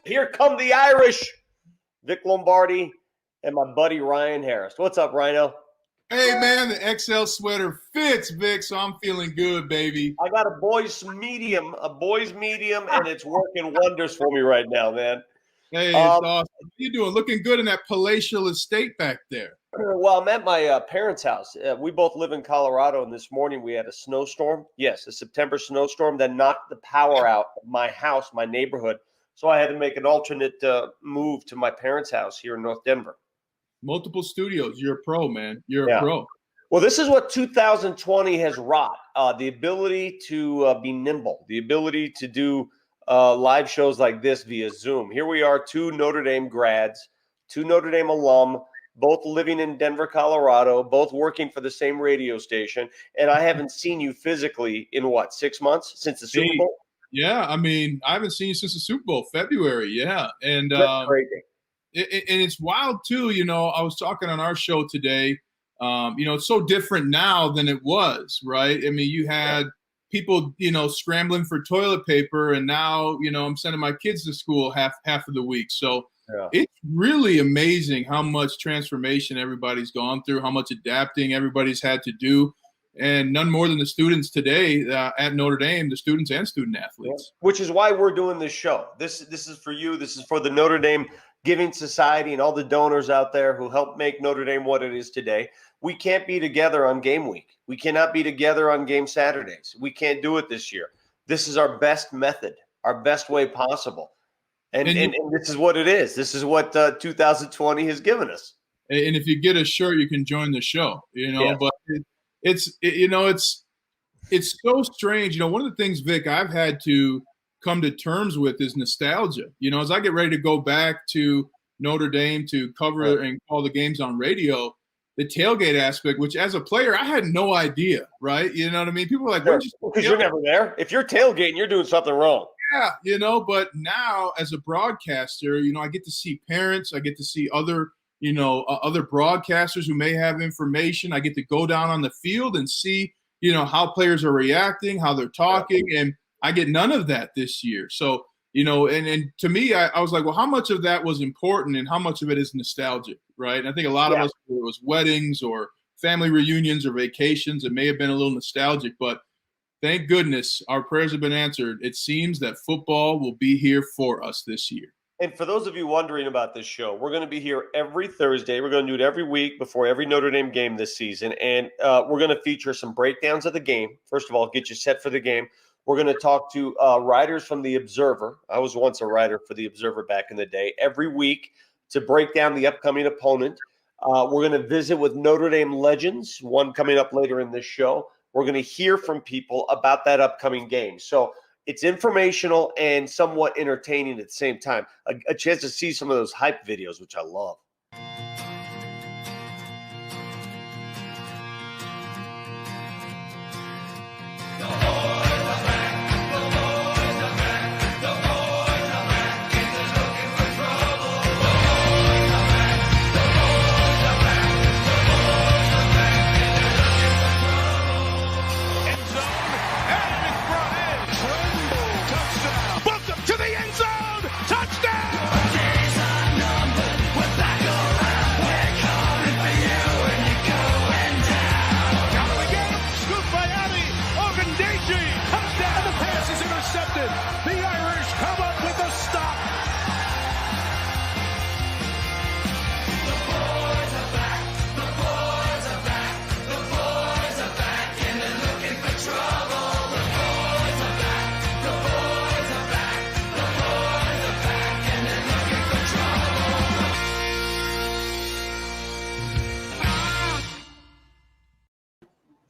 Here come the Irish. Vic Lombardi and my buddy Ryan Harris. What's up, Rhino? Hey, man, the XL sweater fits, Vic, so I'm feeling good, baby. I got a boy's medium, and it's working wonders for me right now, man. Hey, it's awesome. How you doing? Looking good in that palatial estate back there. Well, I'm at my parents' house. We both live in Colorado, and this morning we had a snowstorm. Yes, a September snowstorm that knocked the power out of my house, my neighborhood. So I had to make an alternate move to my parents' house here in North Denver. Multiple studios. You're a pro, man. You're a pro. Well, this is what 2020 has wrought. The ability to be nimble, the ability to do live shows like this via Zoom. Here we are, two Notre Dame grads, two Notre Dame alum, both living in Denver, Colorado, both working for the same radio station. And I haven't seen you physically in, 6 months since the Super Bowl? Yeah, I mean, I haven't seen you since the Super Bowl, February, yeah. And crazy. And it's wild, too. You know, I was talking on our show today. It's so different now than it was, right? I mean, you had people, scrambling for toilet paper, and now, I'm sending my kids to school half of the week. So it's really amazing how much transformation everybody's gone through, how much adapting everybody's had to do. And none more than the students today at Notre Dame, the students and student athletes. Which is why we're doing this show. This is for you. This is for the Notre Dame Giving Society and all the donors out there who help make Notre Dame what it is today. We can't be together on game week. We cannot be together on game Saturdays. We can't do it this year. This is our best method, our best way possible. And this is what it is. This is what 2020 has given us. And if you get a shirt, you can join the show, but it's so strange. One of the things, Vic, I've had to come to terms with is nostalgia. As I get ready to go back to Notre Dame to cover and call the games on radio, the tailgate aspect, which as a player, I had no idea, right? You know what I mean? People are like, because you're never there. If you're tailgating, you're doing something wrong. Yeah, but now as a broadcaster, I get to see parents, I get to see other broadcasters who may have information. I get to go down on the field and see, how players are reacting, how they're talking, and I get none of that this year. So, and to me, I was like, well, how much of that was important and how much of it is nostalgic, right? And I think a lot of us, it was weddings or family reunions or vacations, it may have been a little nostalgic, but thank goodness our prayers have been answered. It seems that football will be here for us this year. And for those of you wondering about this show, we're going to be here every Thursday. We're going to do it every week before every Notre Dame game this season. And we're going to feature some breakdowns of the game. First of all, get you set for the game. We're going to talk to writers from The Observer. I was once a writer for The Observer back in the day. Every week to break down the upcoming opponent. We're going to visit with Notre Dame legends, one coming up later in this show. We're going to hear from people about that upcoming game. So it's informational and somewhat entertaining at the same time. A chance to see some of those hype videos, which I love.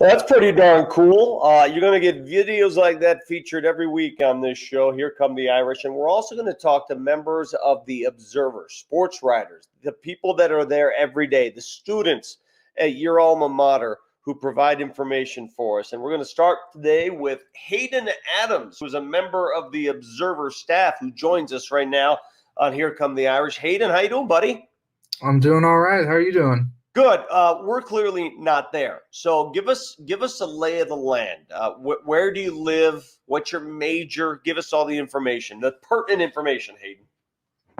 That's pretty darn cool. You're going to get videos like that featured every week on this show. Here come the Irish. And we're also going to talk to members of The Observer, sports writers, the people that are there every day, the students at your alma mater who provide information for us. And we're going to start today with Hayden Adams, who's a member of The Observer staff who joins us right now on Here Come the Irish. Hayden, how you doing, buddy? I'm doing all right. How are you doing? Good. We're clearly not there. So give us a lay of the land. Where do you live? What's your major? Give us all the information, the pertinent information, Hayden.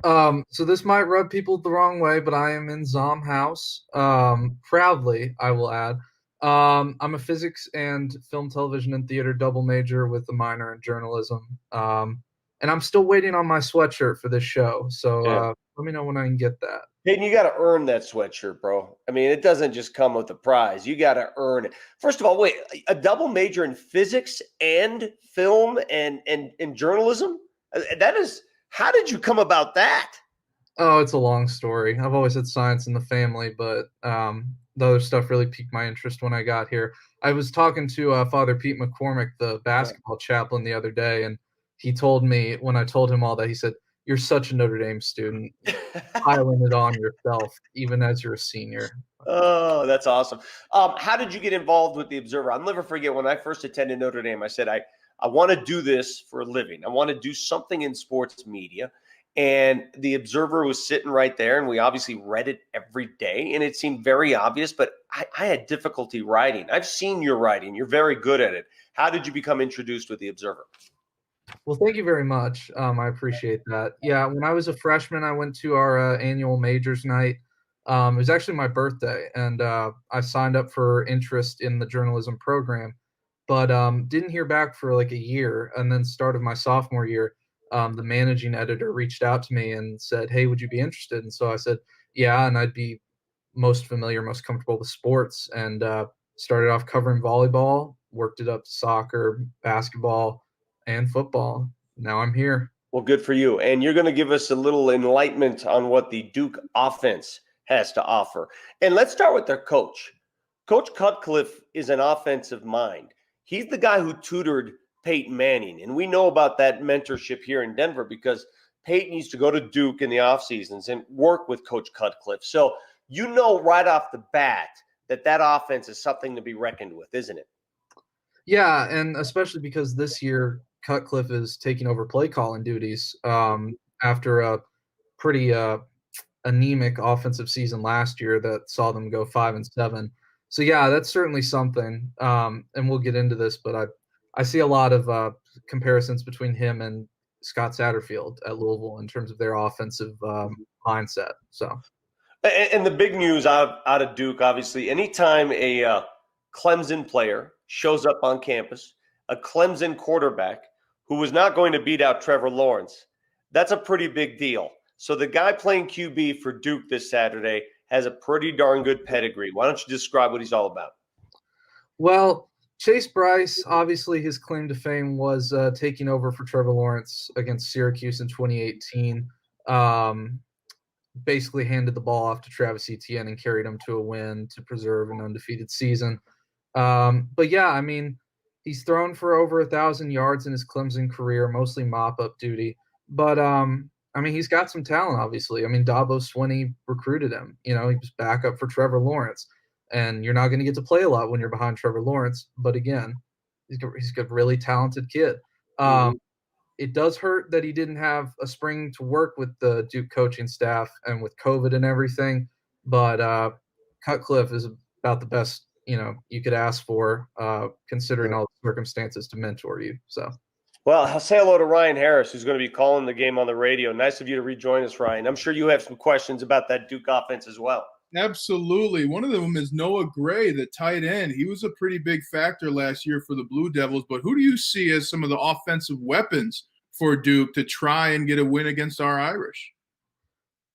So this might rub people the wrong way, but I am in Zom House. Proudly, I will add. I'm a physics and film, television, and theater double major with a minor in journalism. And I'm still waiting on my sweatshirt for this show. So Yeah. let me know when I can get that. Hayden, you got to earn that sweatshirt, bro. I mean, it doesn't just come with a prize. You got to earn it. First of all, wait, a double major in physics and film and journalism? That is, how did you come about that? Oh, it's a long story. I've always had science in the family, but the other stuff really piqued my interest when I got here. I was talking to Father Pete McCormick, the basketball chaplain, the other day, and he told me when I told him all that, he said, "You're such a Notre Dame student, piling it on yourself, even as you're a senior." Oh, that's awesome. How did you get involved with the Observer? I'll never forget when I first attended Notre Dame. I said, I want to do this for a living. I want to do something in sports media. And the Observer was sitting right there, and we obviously read it every day. And it seemed very obvious, but I had difficulty writing. I've seen your writing. You're very good at it. How did you become introduced with the Observer? Well, thank you very much. I appreciate that. Yeah, when I was a freshman, I went to our annual majors night. It was actually my birthday, and I signed up for interest in the journalism program, but didn't hear back for like a year. And then, start of my sophomore year, the managing editor reached out to me and said, "Hey, would you be interested?" And so I said, "Yeah," and I'd be most familiar, most comfortable with sports, and started off covering volleyball, worked it up to soccer, basketball, and football. Now I'm here. Well, good for you. And you're going to give us a little enlightenment on what the Duke offense has to offer. And let's start with their coach. Coach Cutcliffe is an offensive mind. He's the guy who tutored Peyton Manning. And we know about that mentorship here in Denver because Peyton used to go to Duke in the off seasons and work with Coach Cutcliffe. So you know right off the bat that offense is something to be reckoned with, isn't it? Yeah, and especially because this year Cutcliffe is taking over play calling duties after a pretty anemic offensive season last year that saw them go 5-7. So yeah, that's certainly something. And we'll get into this, but I see a lot of comparisons between him and Scott Satterfield at Louisville in terms of their offensive mindset. So. And the big news out of Duke, obviously, anytime a Clemson player shows up on campus, a Clemson quarterback who was not going to beat out Trevor Lawrence, that's a pretty big deal. So the guy playing QB for Duke this Saturday has a pretty darn good pedigree. Why don't you describe what he's all about? Well, Chase Bryce, obviously his claim to fame was taking over for Trevor Lawrence against Syracuse in 2018. Basically handed the ball off to Travis Etienne and carried him to a win to preserve an undefeated season. But yeah, I mean, he's thrown for over 1,000 yards in his Clemson career, mostly mop-up duty. But I mean, he's got some talent, obviously. I mean, Dabo Swinney recruited him. You know, he was backup for Trevor Lawrence. And you're not going to get to play a lot when you're behind Trevor Lawrence. But again, he's a really talented kid. It does hurt that he didn't have a spring to work with the Duke coaching staff and with COVID and everything. But Cutcliffe is about the best, you could ask for, considering all the circumstances to mentor you. So. Well, I'll say hello to Ryan Harris, who's going to be calling the game on the radio. Nice of you to rejoin us, Ryan. I'm sure you have some questions about that Duke offense as well. Absolutely. One of them is Noah Gray, the tight end. He was a pretty big factor last year for the Blue Devils. But who do you see as some of the offensive weapons for Duke to try and get a win against our Irish?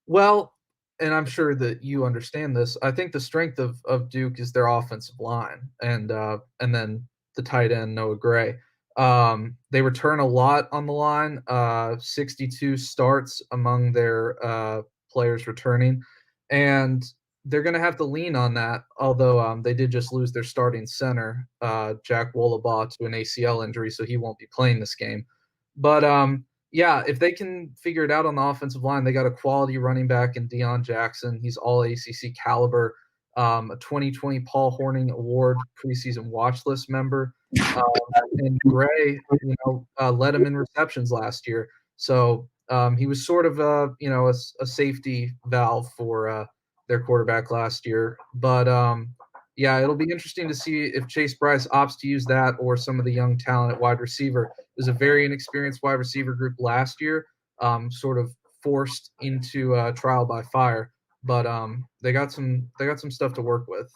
Well, and I'm sure that you understand this, I think the strength of Duke is their offensive line and then the tight end, Noah Gray. They return a lot on the line, 62 starts among their players returning. And they're going to have to lean on that, although they did just lose their starting center, Jack Wollabaugh, to an ACL injury, so he won't be playing this game. But, yeah, if they can figure it out on the offensive line, they got a quality running back in Deion Jackson. He's all ACC caliber, a 2020 Paul Hornung Award preseason watch list member. And Gray, led him in receptions last year. So he was sort of a safety valve for their quarterback last year. But yeah, it'll be interesting to see if Chase Bryce opts to use that or some of the young talent at wide receiver. There's a very inexperienced wide receiver group last year, sort of forced into trial by fire. But they got some stuff to work with.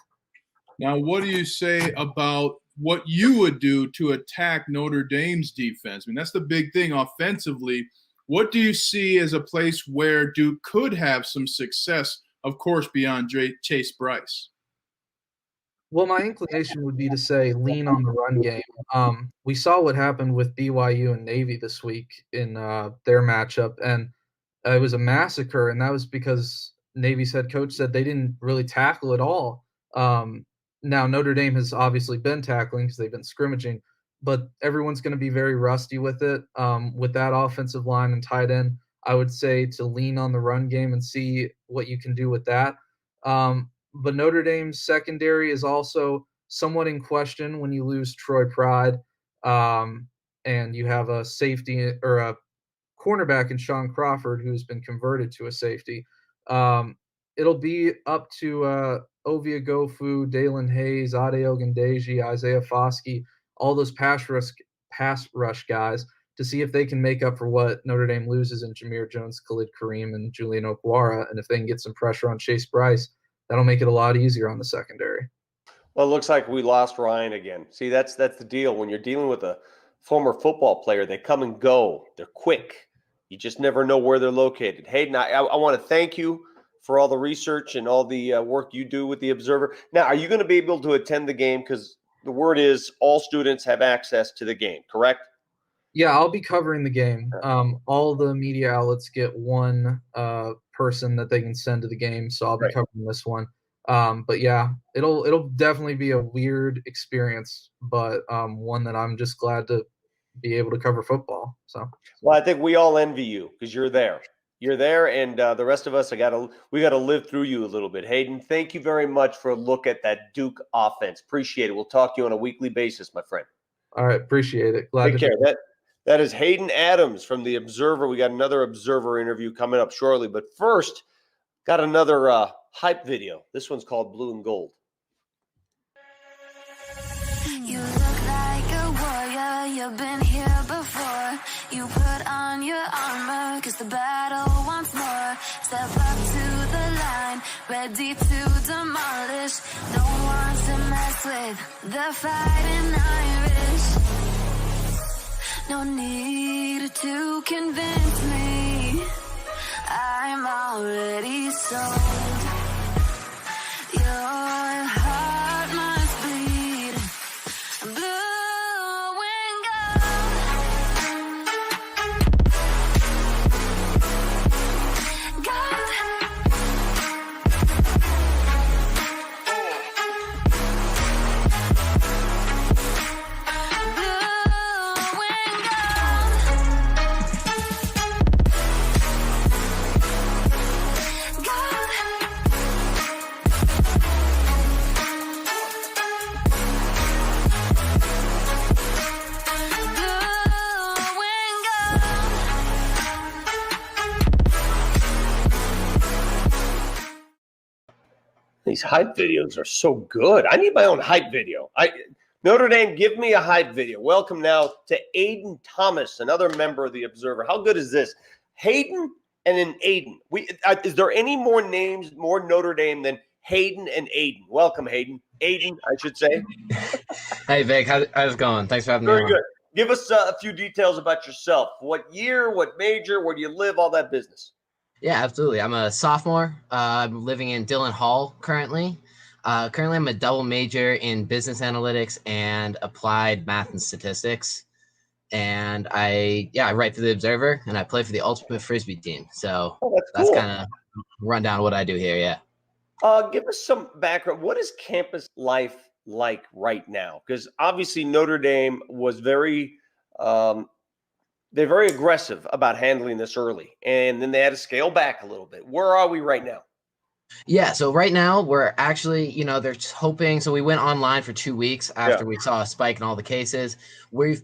Now, what do you say about what you would do to attack Notre Dame's defense? I mean, that's the big thing offensively. What do you see as a place where Duke could have some success, of course, beyond Chase Bryce? Well, my inclination would be to say lean on the run game. We saw what happened with BYU and Navy this week in their matchup, and it was a massacre, and that was because Navy's head coach said they didn't really tackle at all. Now, Notre Dame has obviously been tackling because they've been scrimmaging, but everyone's going to be very rusty with it. With that offensive line and tight end, I would say to lean on the run game and see what you can do with that. But Notre Dame's secondary is also somewhat in question when you lose Troy Pride, and you have a safety or a cornerback in Sean Crawford who's been converted to a safety. It'll be up to Ovia Gofu, Dalen Hayes, Ade Ogundeji, Isaiah Foskey, all those pass rush guys to see if they can make up for what Notre Dame loses in Jameer Jones, Khalid Kareem, and Julian Okwara. And if they can get some pressure on Chase Bryce, that'll make it a lot easier on the secondary. Well, it looks like we lost Ryan again. See, that's the deal. When you're dealing with a former football player, they come and go. They're quick. You just never know where they're located. Hayden, I want to thank you for all the research and all the work you do with the Observer. Now, are you going to be able to attend the game? Because the word is all students have access to the game, correct? Yeah, I'll be covering the game. All the media outlets get one person that they can send to the game, so I'll be covering this one. But yeah, it'll definitely be a weird experience, but one that I'm just glad to be able to cover football. So, well, I think we all envy you because you're there. You're there, and the rest of us, we got to live through you a little bit. Hayden, thank you very much for a look at that Duke offense. Appreciate it. We'll talk to you on a weekly basis, my friend. All right, appreciate it. Glad Take care. That is Hayden Adams from the Observer. We got another Observer interview coming up shortly, but first, got another hype video. This one's called Blue and Gold. You look like a warrior, you've been here before. You put on your armor, cause the battle wants more. Step up to the line, ready to demolish. Don't want to mess with the fighting Irish. No need to convince me, I'm already sold. Your heart must bleed blue and gold. Gold. These hype videos are so good. I need my own hype video. Notre Dame, give me a hype video. Welcome now to Aiden Thomas, another member of the Observer. How good is this? Hayden and an Aiden. Is there any more names, more Notre Dame than Hayden and Aiden? Welcome, Hayden. Aiden, I should say. Hey, Vic. How's it going? Thanks for having me on. Very good. Give us a few details about yourself. What year, what major, where do you live, all that business. Yeah, absolutely. I'm a sophomore. I'm living in Dillon Hall currently. I'm a double major in business analytics and applied math and statistics. And I write for the Observer and I play for the Ultimate Frisbee team. So that's kind of rundown what I do here. Yeah. Give us some background. What is campus life like right now? Because obviously Notre Dame was they're very aggressive about handling this early, and then they had to scale back a little bit. Where are we right now? Yeah, so right now we're actually, they're just hoping. So we went online for 2 weeks after we saw a spike in all the cases. We're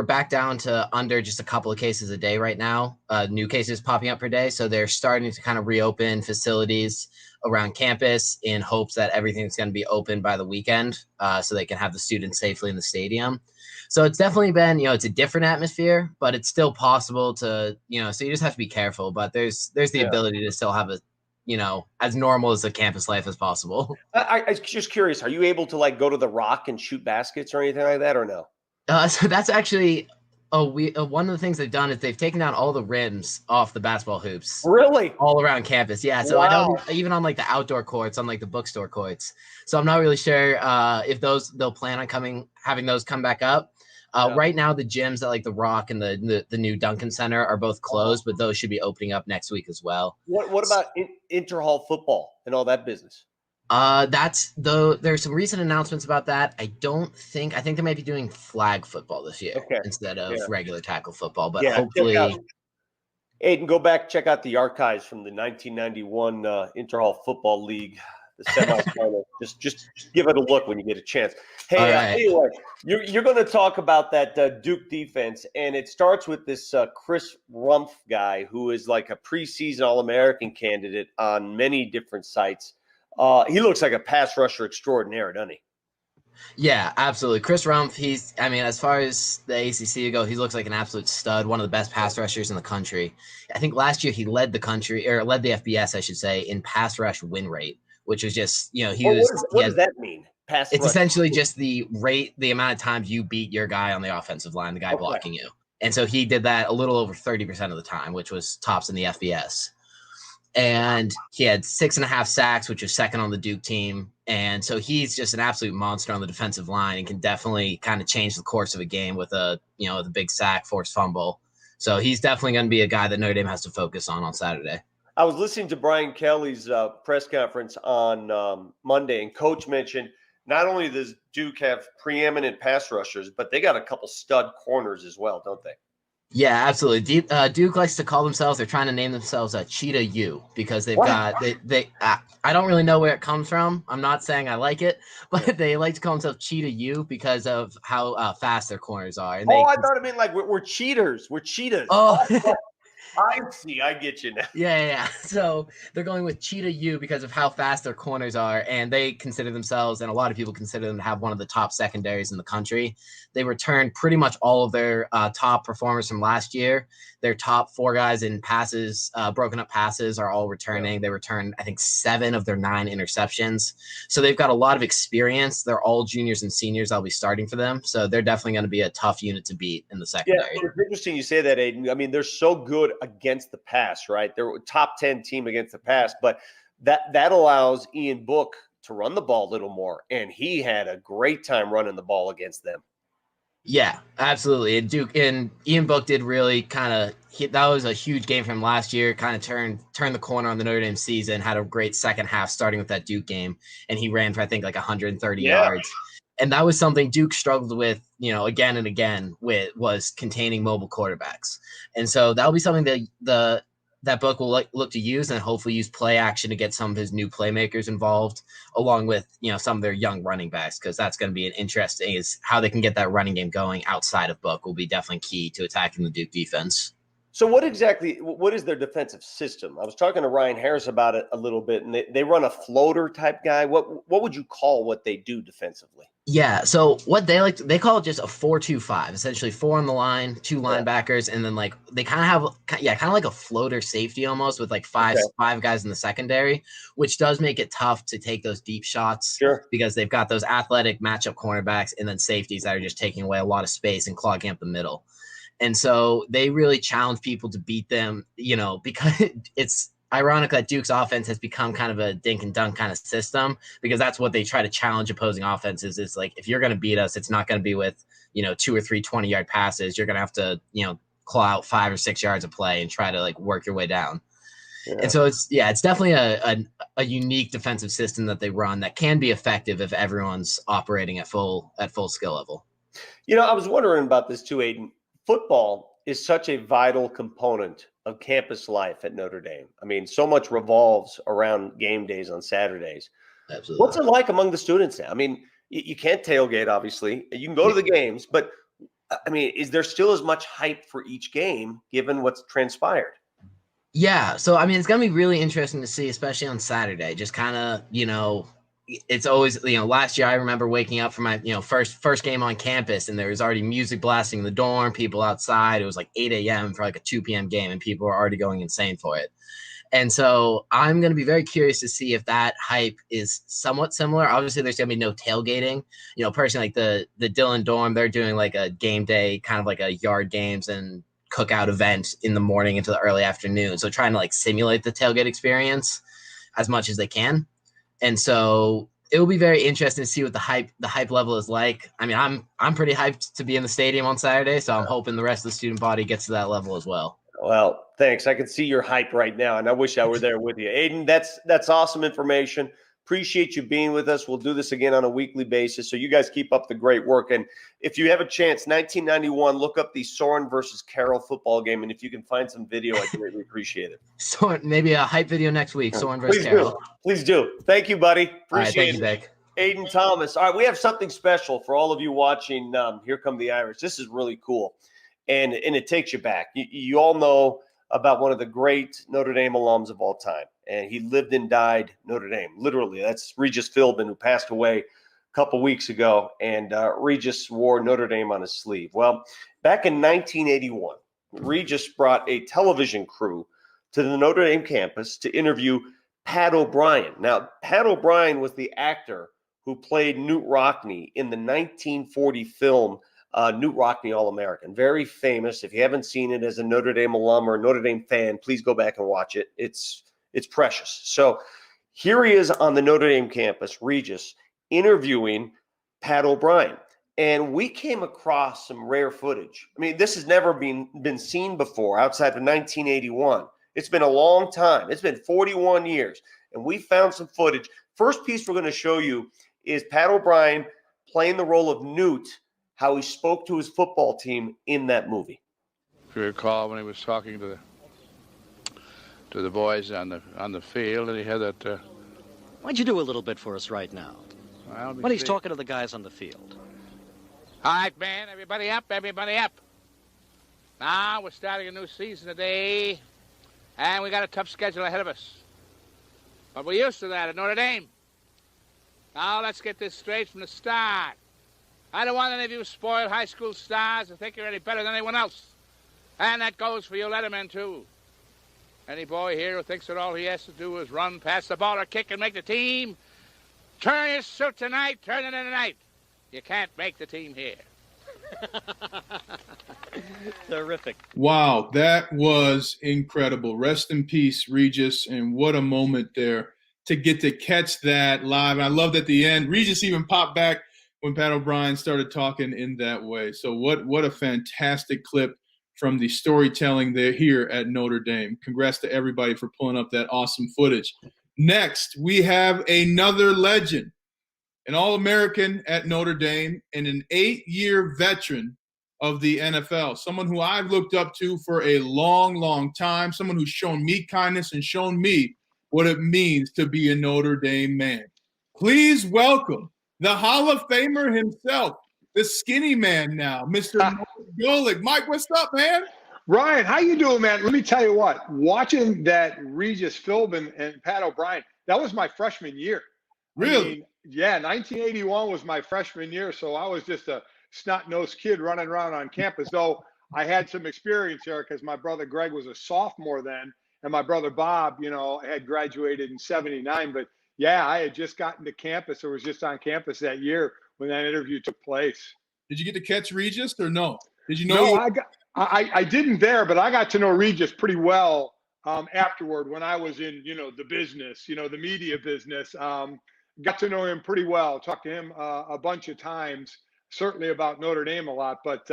back down to under just a couple of cases a day right now. New cases popping up per day. So they're starting to kind of reopen facilities around campus in hopes that everything's going to be open by the weekend, so they can have the students safely in the stadium. So it's definitely been, it's a different atmosphere, but it's still possible to, so you just have to be careful. But there's the ability to still have a as normal as a campus life as possible. I was just curious, are you able to like go to the Rock and shoot baskets or anything like that, or no? So that's actually one of the things they've done is they've taken down all the rims off the basketball hoops Really? all around campus. Yeah, so I don't even on like the outdoor courts, on like the bookstore courts. So I'm not really sure if they'll plan on having those come back up. Right now, the gyms at like the Rock and the new Duncan Center are both closed, but those should be opening up next week as well. What about inter-hall football and all that business? There's some recent announcements about that. I think they might be doing flag football this year instead of regular tackle football, but hopefully. Aiden, go back, check out the archives from the 1991 Inter-Hall Football League, the semifinal. just give it a look when you get a chance. Hey, anyway, you're going to talk about that Duke defense, and it starts with this Chris Rumph guy who is like a preseason All-American candidate on many different sites. He looks like a pass rusher extraordinaire, doesn't he? Yeah, absolutely. Chris Rumph, as far as the ACC go, he looks like an absolute stud, one of the best pass rushers in the country. I think last year he led the FBS, I should say, in pass rush win rate, which was just, what does that mean? It's essentially just the amount of times you beat your guy on the offensive line, the guy blocking you. And so he did that a little over 30% of the time, which was tops in the FBS. And he had 6.5 sacks, which is second on the Duke team. And so he's just an absolute monster on the defensive line and can definitely kind of change the course of a game with the big sack, forced fumble. So he's definitely going to be a guy that Notre Dame has to focus on Saturday. I was listening to Brian Kelly's press conference on Monday, and Coach mentioned not only does Duke have preeminent pass rushers, but they got a couple stud corners as well, don't they? Yeah, absolutely. Duke likes to call themselves, they're trying to name themselves Cheetah U because they've I don't really know where it comes from. I'm not saying I like it, but they like to call themselves Cheetah U because of how fast their corners are. And I thought it meant like we're cheaters. We're cheetahs. Oh, I see. I get you now. Yeah. So they're going with Cheetah U because of how fast their corners are, and they consider themselves, and a lot of people consider them to have one of the top secondaries in the country. They returned pretty much all of their top performers from last year. Their top 4 guys in passes, broken up passes, are all returning. They returned, I think, 7 of their 9 interceptions. So they've got a lot of experience. They're all juniors and seniors that'll be starting for them. So they're definitely going to be a tough unit to beat in the secondary. Yeah, it's interesting you say that, Aiden. I mean, they're so good against the pass, right? They're a top 10 team against the pass, but that allows Ian Book to run the ball a little more, and he had a great time running the ball against them. Yeah, absolutely. And Ian Book did really that was a huge game for him last year, kind of turned the corner on the Notre Dame season, had a great second half starting with that Duke game, and he ran for, I think, like 130 yards. And that was something Duke struggled with, again and again was containing mobile quarterbacks. And so that'll be something that Book will look to use and hopefully use play action to get some of his new playmakers involved, along with, some of their young running backs, because that's going to be an interesting is how they can get that running game going outside of Book will be definitely key to attacking the Duke defense. So what is their defensive system? I was talking to Ryan Harris about it a little bit, and they run a floater type guy. What would you call what they do defensively? Yeah, so what they call it just a 4-2-5, essentially 4 on the line, 2 linebackers, and then like they kind of have like a floater safety almost with like five guys in the secondary, which does make it tough to take those deep shots because they've got those athletic matchup cornerbacks and then safeties that are just taking away a lot of space and clogging up the middle. And so they really challenge people to beat them, because it's ironic that Duke's offense has become kind of a dink and dunk kind of system, because that's what they try to challenge opposing offenses is like, if you're going to beat us, it's not going to be with, 2 or 3 20-yard passes. You're going to have to, claw out 5 or 6 yards of play and try to like work your way down. Yeah. And so it's definitely a unique defensive system that they run that can be effective if everyone's operating at full skill level. I was wondering about this too, Aiden. Football is such a vital component of campus life at Notre Dame. I mean, so much revolves around game days on Saturdays. Absolutely. What's it like among the students now? I mean, you can't tailgate, obviously. You can go to the games, but I mean, is there still as much hype for each game given what's transpired? Yeah. So, I mean, it's going to be really interesting to see, especially on Saturday. Just kind of, it's always, last year I remember waking up for my, first game on campus, and there was already music blasting in the dorm, people outside. It was like 8 a.m. for like a 2 p.m. game, and people were already going insane for it. And so I'm going to be very curious to see if that hype is somewhat similar. Obviously, there's going to be no tailgating. Personally, like the Dillon dorm, they're doing like a game day, kind of like a yard games and cookout event in the morning into the early afternoon. So trying to like simulate the tailgate experience as much as they can. And so it will be very interesting to see what the hype level is like. I mean, I'm pretty hyped to be in the stadium on Saturday, so I'm hoping the rest of the student body gets to that level as well. Well, thanks. I can see your hype right now, and I wish I were there with you. Aiden, that's awesome information. Appreciate you being with us. We'll do this again on a weekly basis, so you guys keep up the great work. And if you have a chance, 1991, look up the Soren versus Carroll football game, and if you can find some video, I'd greatly appreciate it. So maybe a hype video next week, Soren versus Carroll. Please do. Thank you, buddy. Appreciate it. Thank you, Vic. Aiden Thomas. All right, we have something special for all of you watching Here Come the Irish. This is really cool, and it takes you back. You all know about one of the great Notre Dame alums of all time, and he lived and died Notre Dame, literally. That's Regis Philbin, who passed away a couple weeks ago, and Regis wore Notre Dame on his sleeve. Well, back in 1981, Regis brought a television crew to the Notre Dame campus to interview Pat O'Brien. Now, Pat O'Brien was the actor who played Newt Rockne in the 1940 film Newt Rockne All-American. Very famous. If you haven't seen it as a Notre Dame alum or a Notre Dame fan, please go back and watch it. It's precious. So here he is on the Notre Dame campus, Regis, interviewing Pat O'Brien. And we came across some rare footage. I mean, this has never been seen before outside of 1981. It's been a long time. It's been 41 years. And we found some footage. First piece we're going to show you is Pat O'Brien playing the role of Newt, how he spoke to his football team in that movie. If you recall, when he was talking to the boys on the field, and he had that. Why don't you do a little bit for us right now? When he's talking to the guys on the field. All right, man, everybody up, everybody up. Now we're starting a new season today, and we got a tough schedule ahead of us. But we're used to that at Notre Dame. Now let's get this straight from the start. I don't want any of you spoiled high school stars to think you're any better than anyone else. And that goes for you lettermen, too. Any boy here who thinks that all he has to do is run, pass the ball, or kick and make the team, turn your suit tonight, turn it in tonight. You can't make the team here. Terrific. Wow, that was incredible. Rest in peace, Regis, and what a moment there to get to catch that live. And I loved at the end, Regis even popped back when Pat O'Brien started talking in that way. So what a fantastic clip from the storytelling there here at Notre Dame. Congrats to everybody for pulling up that awesome footage. Next, we have another legend, an All-American at Notre Dame and an 8-year veteran of the NFL, someone who I've looked up to for a long, long time, someone who's shown me kindness and shown me what it means to be a Notre Dame man. Please welcome the Hall of Famer himself, the skinny man now, Mr. Mike Golick. Mike, what's up, man? Ryan, how you doing, man? Let me tell you what, watching that Regis Philbin and Pat O'Brien, that was my freshman year. Really? I mean, yeah, 1981 was my freshman year, so I was just a snot-nosed kid running around on campus, though I had some experience there because my brother Greg was a sophomore then, and my brother Bob, had graduated in 79, but yeah, I had just gotten to campus or was just on campus that year when that interview took place. Did you get to catch Regis or no? Did you know? No, I didn't there, but I got to know Regis pretty well afterward when I was in, the business, the media business. Got to know him pretty well, talked to him a bunch of times, certainly about Notre Dame a lot, but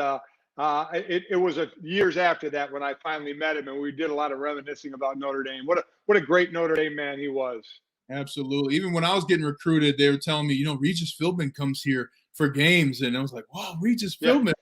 it was years after that when I finally met him, and we did a lot of reminiscing about Notre Dame. What a great Notre Dame man he was. Absolutely. Even when I was getting recruited, they were telling me, Regis Philbin comes here for games. And I was like, wow, Regis Philbin.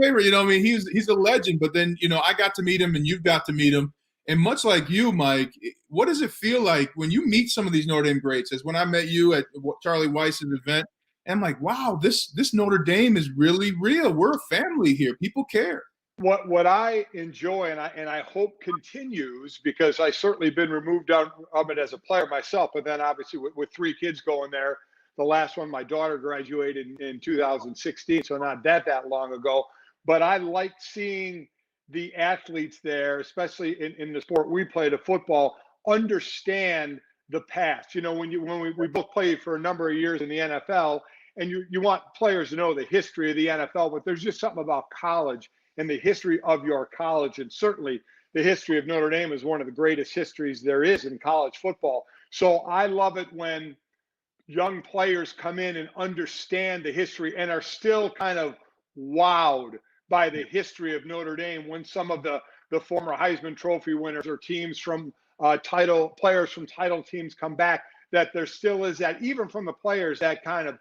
favorite. You know, I mean, he's a legend. But then, you know, I got to meet him, and you've got to meet him. And much like you, Mike, what does it feel like when you meet some of these Notre Dame greats? As when I met you at Charlie Weiss's event, and I'm like, wow, this Notre Dame is really real. We're a family here. People care. What I enjoy and I hope continues, because I certainly been removed out of it as a player myself, but then obviously with 3 kids going there, the last one, my daughter graduated in 2016, so not that long ago. But I like seeing the athletes there, especially in the sport we play, the football, understand the past. You know, when we both played for a number of years in the NFL, and you want players to know the history of the NFL, but there's just something about college and the history of your college. And certainly the history of Notre Dame is one of the greatest histories there is in college football. So I love it when young players come in and understand the history and are still kind of wowed by the history of Notre Dame, when some of the former Heisman Trophy winners or teams from players from title teams come back, that there still is that, even from the players, that kind of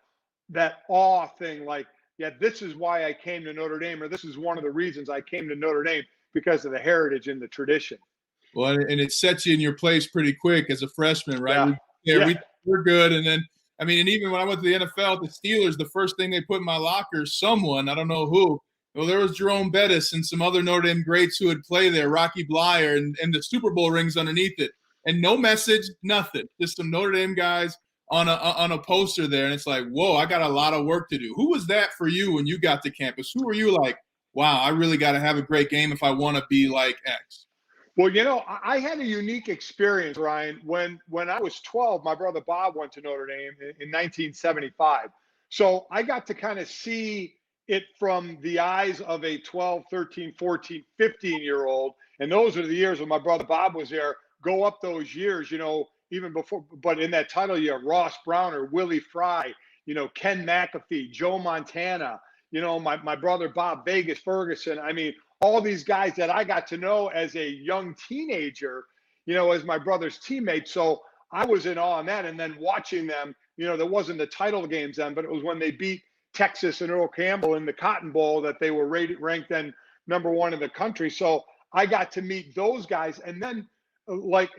that awe thing, like, yeah, this is why I came to Notre Dame, or this is one of the reasons I came to Notre Dame, because of the heritage and the tradition. Well, and it sets you in your place pretty quick as a freshman, right? Yeah. We're good. And then, I mean, and even when I went to the NFL, the Steelers, the first thing they put in my locker, someone, I don't know who, well, there was Jerome Bettis and some other Notre Dame greats who would play there, Rocky Blyer, and the Super Bowl rings underneath it. And no message, nothing. Just some Notre Dame guys on a poster there, and it's like, whoa, I got a lot of work to do. Who was that for you when you got to campus? Who were you like, wow, I really got to have a great game if I want to be like X? Well, you know, I had a unique experience, Ryan. When I was 12, my brother Bob went to Notre Dame in 1975. So I got to kind of see it from the eyes of a 12, 13, 14, 15-year-old. And those are the years when my brother Bob was there. Go up those years, you know, even before, but in that title year, Ross Browner, Willie Fry, you know, Ken McAfee, Joe Montana, you know, my brother Bob Vegas Ferguson. I mean, all these guys that I got to know as a young teenager, you know, as my brother's teammates. So I was in awe on that. And then watching them, you know, there wasn't the title games then, but it was when they beat Texas and Earl Campbell in the Cotton Bowl that they were ranked then #1 in the country. So I got to meet those guys. And then like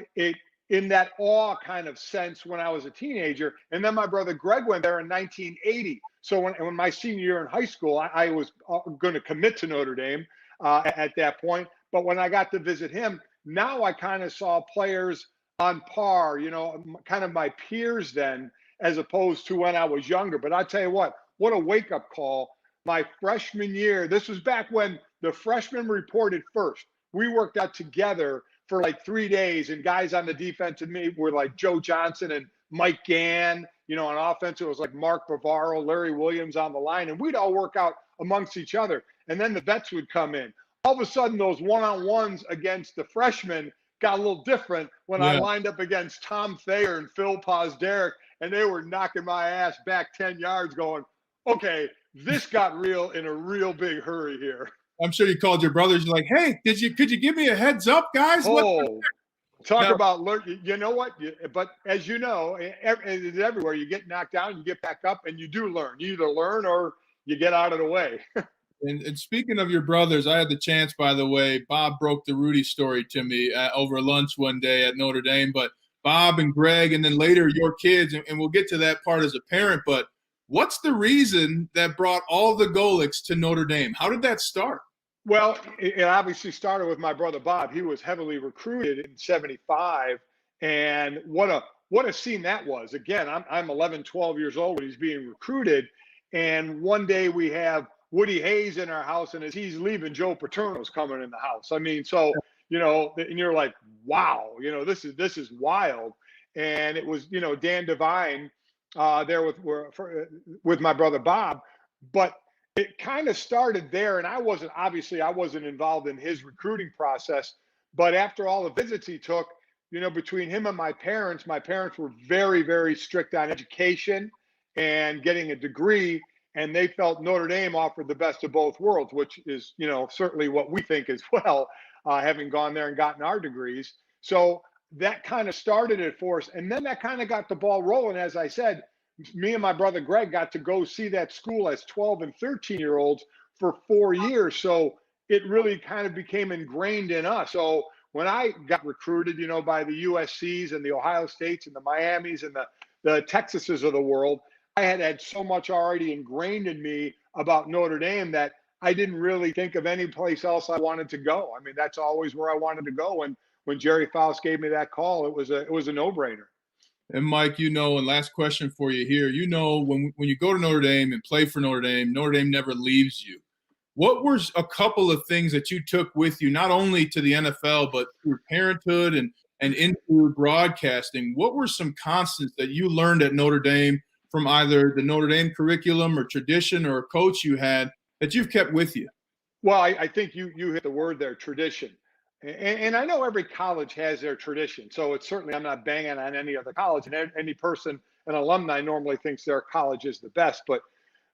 in that awe kind of sense when I was a teenager. And then my brother Greg went there in 1980. So when my senior year in high school, I was going to commit to Notre Dame at that point. But when I got to visit him, now I kind of saw players on par, you know, kind of my peers then, as opposed to when I was younger. But I tell you what a wake-up call. My freshman year, this was back when the freshmen reported first. We worked out together for like 3 days, and guys on the defense and me were like Joe Johnson and Mike Gann. You know, on offense, it was like Mark Bavaro, Larry Williams on the line, and we'd all work out amongst each other. And then the vets would come in. All of a sudden, those one-on-ones against the freshmen got a little different when I lined up against Tom Thayer and Phil Pozderac, and they were knocking my ass back 10 yards going, okay, this got real in a real big hurry here. I'm sure you called your brothers. You're like, hey, could you give me a heads up, guys? Oh, talk about learn. You know what? But as you know, it's everywhere. You get knocked down, you get back up, and you do learn. You either learn or you get out of the way. And speaking of your brothers, I had the chance, by the way, Bob broke the Rudy story to me over lunch one day at Notre Dame. But Bob and Greg, and then later your kids, and we'll get to that part as a parent. But what's the reason that brought all the Golics to Notre Dame? How did that start? Well, it obviously started with my brother Bob. He was heavily recruited in '75, and what a scene that was. Again, I'm 11, 12 years old when he's being recruited, and one day we have Woody Hayes in our house, and as he's leaving, Joe Paterno's coming in the house. I mean, so you know, and you're like, wow, you know, this is wild. And it was, you know, Dan Devine there with my brother Bob, but it kind of started there, and I wasn't involved in his recruiting process. But after all the visits he took, you know, between him and my parents were very, very strict on education and getting a degree, and they felt Notre Dame offered the best of both worlds, which is, you know, certainly what we think as well, having gone there and gotten our degrees. So that kind of started it for us, and then that kind of got the ball rolling. As I said, me and my brother Greg got to go see that school as 12 and 13-year-olds for 4 years. So it really kind of became ingrained in us. So when I got recruited, by the USCs and the Ohio States and the Miamis and the Texases of the world, I had so much already ingrained in me about Notre Dame that I didn't really think of any place else I wanted to go. I mean, that's always where I wanted to go. And when Jerry Faust gave me that call, it was a no-brainer. And Mike, and last question for you here, when you go to Notre Dame and play for Notre Dame never leaves you. What were a couple of things that you took with you, not only to the NFL, but through parenthood and into broadcasting? What were some constants that you learned at Notre Dame from either the Notre Dame curriculum or tradition or a coach you had that you've kept with you? Well, I think you hit the word there, tradition. And I know every college has their tradition. So it's certainly, I'm not banging on any other college. And any person, an alumni, normally thinks their college is the best. But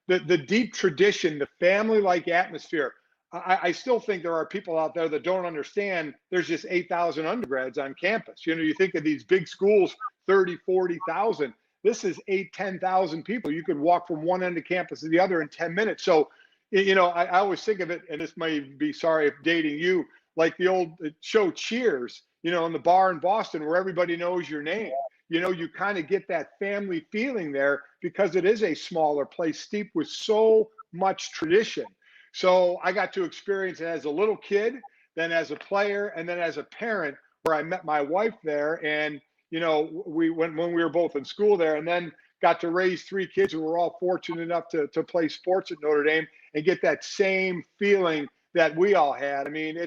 the deep tradition, the family-like atmosphere, I still think there are people out there that don't understand there's just 8,000 undergrads on campus. You think of these big schools, 30, 40,000. This is 10,000 people. You could walk from one end of campus to the other in 10 minutes. So, I always think of it, and this may be, sorry if dating you, like the old show Cheers, in the bar in Boston where everybody knows your name. You kind of get that family feeling there because it is a smaller place steeped with so much tradition. So I got to experience it as a little kid, then as a player, and then as a parent, where I met my wife there. And, we went when we were both in school there, and then got to raise 3 kids who were all fortunate enough to play sports at Notre Dame and get that same feeling that we all had. I mean,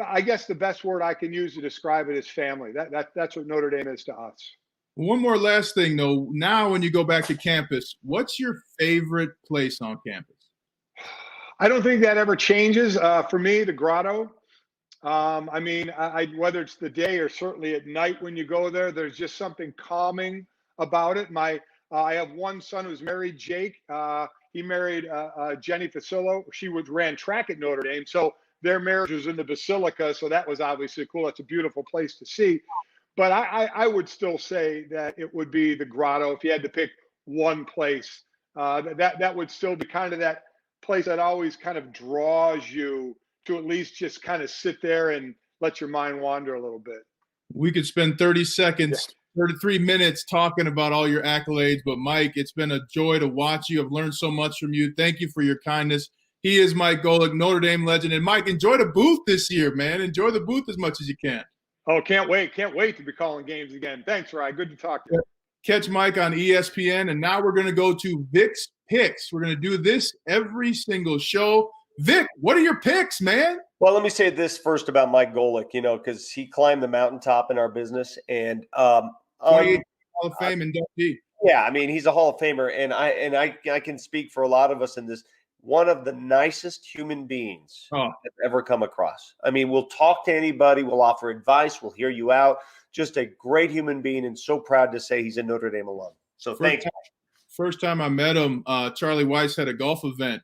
I guess the best word I can use to describe it is family. That's what Notre Dame is to us. One more last thing, though. Now, when you go back to campus, what's your favorite place on campus? I don't think that ever changes. For me, the Grotto. I mean, whether it's the day or certainly at night when you go there, there's just something calming about it. I have one son who's married, Jake. He married Jennie Facillo. She ran track at Notre Dame. So their marriage was in the Basilica. So that was obviously cool. It's a beautiful place to see. But I would still say that it would be the Grotto. If you had to pick one place, that would still be kind of that place that always kind of draws you to at least just kind of sit there and let your mind wander a little bit. We could spend 30 seconds, 33 minutes talking about all your accolades. But, Mike, it's been a joy to watch you. I've learned so much from you. Thank you for your kindness. He is Mike Golic, Notre Dame legend. And, Mike, enjoy the booth this year, man. Enjoy the booth as much as you can. Oh, can't wait. Can't wait to be calling games again. Thanks, Rye. Good to talk to you. Catch Mike on ESPN. And now we're going to go to Vic's picks. We're going to do this every single show. Vic, what are your picks, man? Well, let me say this first about Mike Golic, because he climbed the mountaintop in our business. And Hall of Fame inductee. Yeah, I mean, he's a Hall of Famer. And I can speak for a lot of us in this. One of the nicest human beings I've ever come across. I mean, we'll talk to anybody. We'll offer advice. We'll hear you out. Just a great human being, and so proud to say he's a Notre Dame alum. So thanks. First time I met him, Charlie Weiss had a golf event.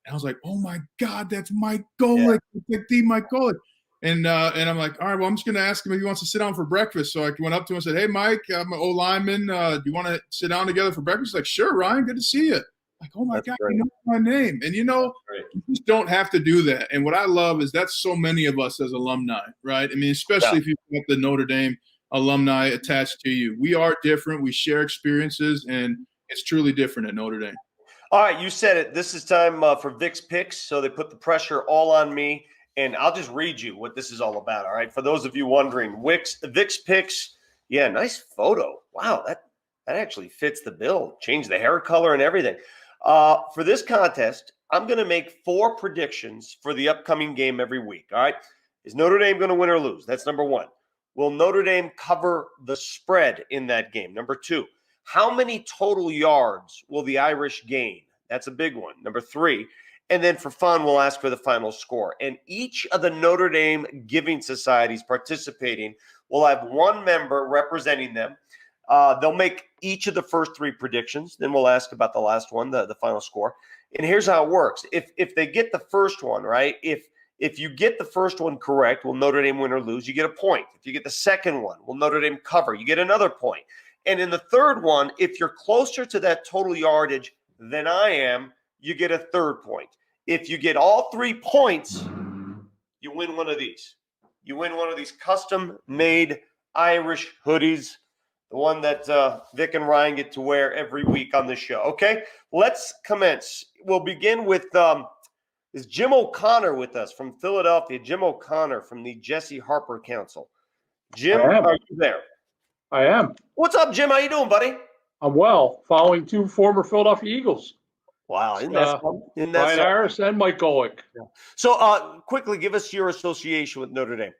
And I was like, oh, my God, that's Mike Golic. Yeah. Like the Mike Golic. And I'm like, all right, well, I'm just going to ask him if he wants to sit down for breakfast. So I went up to him and said, hey, Mike, I'm an O-lineman. Do you want to sit down together for breakfast? He's like, sure, Ryan, good to see you. Like, oh, my God, you know my name. And, you just don't have to do that. And what I love is that's so many of us as alumni, right? I mean, especially if you've got the Notre Dame alumni attached to you. We are different. We share experiences, and it's truly different at Notre Dame. All right, you said it. This is time for Vic's picks. So they put the pressure all on me, and I'll just read you what this is all about, all right? For those of you wondering, Vic's picks, yeah, nice photo. Wow, that actually fits the bill. Change the hair color and everything. For this contest, I'm going to make 4 predictions for the upcoming game every week, all right? Is Notre Dame going to win or lose? That's number 1. Will Notre Dame cover the spread in that game? Number 2, how many total yards will the Irish gain? That's a big one. Number 3, and then for fun, we'll ask for the final score. And each of the Notre Dame Giving Societies participating will have one member representing them. They'll make each of the first 3 predictions. Then we'll ask about the last one, the final score. And here's how it works. If they get the first one, right, if you get the first one correct, will Notre Dame win or lose? You get a point. If you get the second one, will Notre Dame cover? You get another point. And in the third one, if you're closer to that total yardage than I am, you get a third point. If you get all 3 points, you win one of these. You win one of these custom-made Irish hoodies, the one that Vic and Ryan get to wear every week on the show. Okay, let's commence. We'll begin with is Jim O'Connor with us from Philadelphia. Jim O'Connor from the Jesse Harper Council. Jim, are you there? I am. What's up, Jim? How you doing, buddy? I'm well, following 2 former Philadelphia Eagles. Wow, isn't that fun? Brian Harris and Mike Golick. Yeah. So quickly, give us your association with Notre Dame.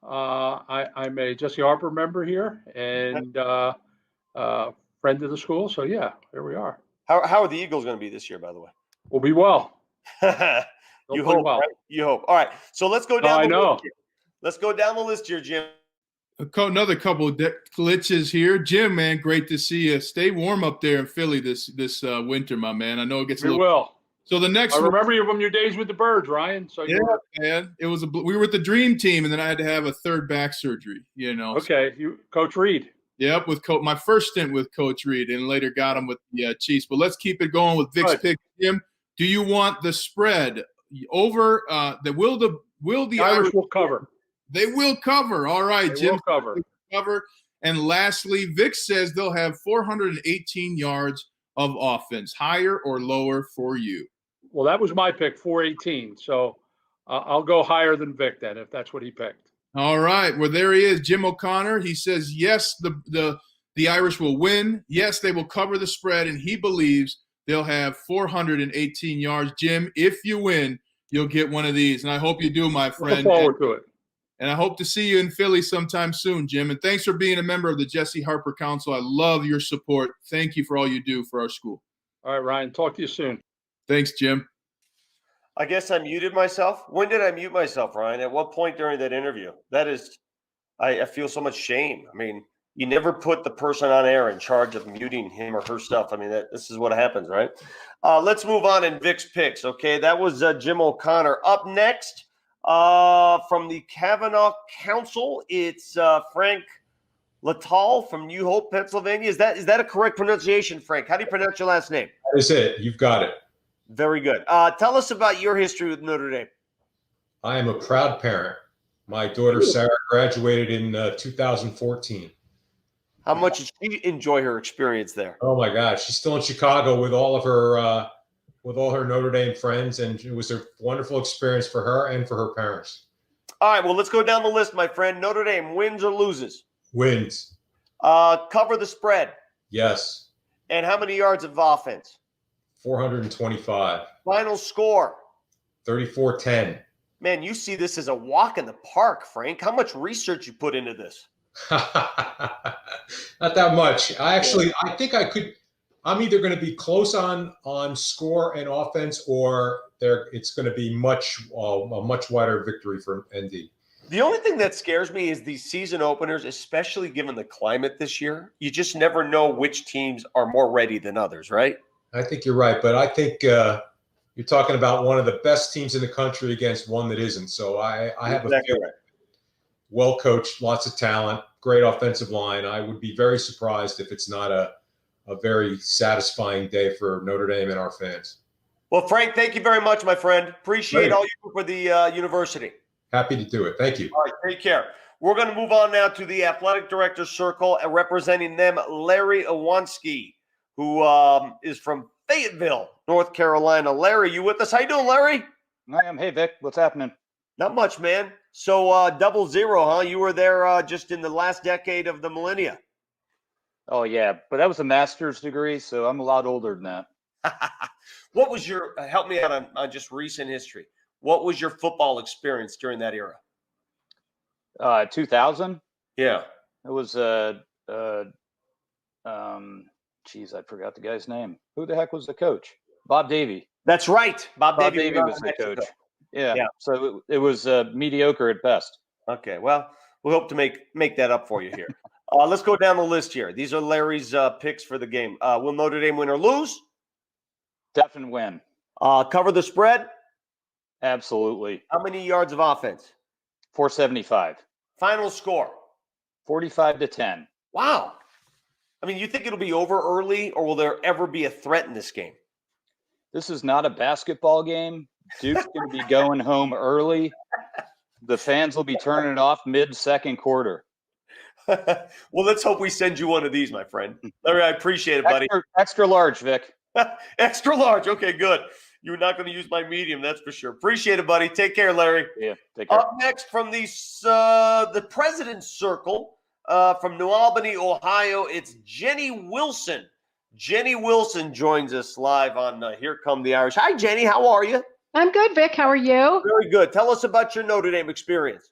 I'm a Jesse Harper member here and friend of the school. So, yeah, here we are. How are the Eagles going to be this year, by the way? We'll be well. You hope, well. Right? You hope. All right, so let's go down the list here. Let's go down the list here, Jim. Another couple of glitches here. Jim, man, great to see you. Stay warm up there in Philly this winter, my man. I know it gets a little. We will. So the next I one, remember you from your days with the Birds, Ryan. So yeah, man, it was we were with the dream team, and then I had to have a third back surgery. You know. Okay, Coach Reed. Yep, with my first stint with Coach Reed, and later got him with the Chiefs. But let's keep it going with Vic's pick. Jim, do you want the spread over? Will the Irish will cover? They will cover. All right, Jim. Will cover. And lastly, Vic says they'll have 418 yards of offense. Higher or lower for you? Well, that was my pick, 418. So I'll go higher than Vic then, if that's what he picked. All right. Well, there he is, Jim O'Connor. He says, yes, the Irish will win. Yes, they will cover the spread, and he believes they'll have 418 yards. Jim, if you win, you'll get one of these, and I hope you do, my friend. Look forward to it. And I hope to see you in Philly sometime soon, Jim. And thanks for being a member of the Jesse Harper Council. I love your support. Thank you for all you do for our school. All right, Ryan. Talk to you soon. Thanks, Jim. I guess I muted myself. When did I mute myself, Ryan? At what point during that interview? That is, I feel so much shame. I mean, you never put the person on air in charge of muting him or her stuff. I mean, this is what happens, right? Let's move on in Vic's picks, okay? That was Jim O'Connor. Up next, from the Kavanaugh Council, it's Frank Latal from New Hope, Pennsylvania. Is that a correct pronunciation, Frank? How do you pronounce your last name? That is it. You've got it. Very good. Tell us about your history with Notre Dame. I am a proud parent. My daughter Sarah graduated in 2014. How much did she enjoy her experience there? Oh my God, she's still in Chicago with all her Notre Dame friends, and it was a wonderful experience for her and for her parents. All right, well, let's go down the list, my friend. Notre Dame wins or loses? Wins. Cover the spread? Yes. And how many yards of offense? 425. Final score? 34-10. Man, you see this as a walk in the park, Frank. How much research you put into this? Not that much. I think I could. I'm either going to be close on score and offense, or it's going to be a much wider victory for ND. The only thing that scares me is these season openers, especially given the climate this year. You just never know which teams are more ready than others, right? I think you're right, but I think you're talking about one of the best teams in the country against one that isn't. So I have exactly a right. Well coached, lots of talent, great offensive line. I would be very surprised if it's not a very satisfying day for Notre Dame and our fans. Well, Frank, thank you very much, my friend. Appreciate all you do for the university. Happy to do it. Thank you. All right, take care. We're going to move on now to the athletic director circle, and representing them, Larry Iwanski, who is from Fayetteville, North Carolina. Larry, you with us? How you doing, Larry? I am. Hey, Vic, what's happening? Not much, man. So 00, huh? You were there just in the last decade of the millennia. Oh, yeah, but that was a master's degree, so I'm a lot older than that. What was your help me out on just recent history? What was your football experience during that era? 2000? Yeah. It was geez, I forgot the guy's name. Who the heck was the coach? Bob Davie. That's right. Bob Davie was the coach. Yeah. So it was mediocre at best. Okay. Well, we hope to make that up for you here. Let's go down the list here. These are Larry's picks for the game. Will Notre Dame win or lose? Definite win. Cover the spread? Absolutely. How many yards of offense? 475. Final score? 45-10. Wow. I mean, you think it'll be over early, or will there ever be a threat in this game? This is not a basketball game. Duke's going to be going home early. The fans will be turning it off mid-second quarter. Well, let's hope we send you one of these, my friend. Larry, I appreciate it, buddy. Extra large, Vic. Extra large. Okay, good. You're not going to use my medium, that's for sure. Appreciate it, buddy. Take care, Larry. Yeah, take care. Up next from the President's Circle from New Albany, Ohio, it's Jennie Wilson. Jennie Wilson joins us live on Here Come the Irish. Hi, Jennie. How are you? I'm good, Vic. How are you? Very good. Tell us about your Notre Dame experience.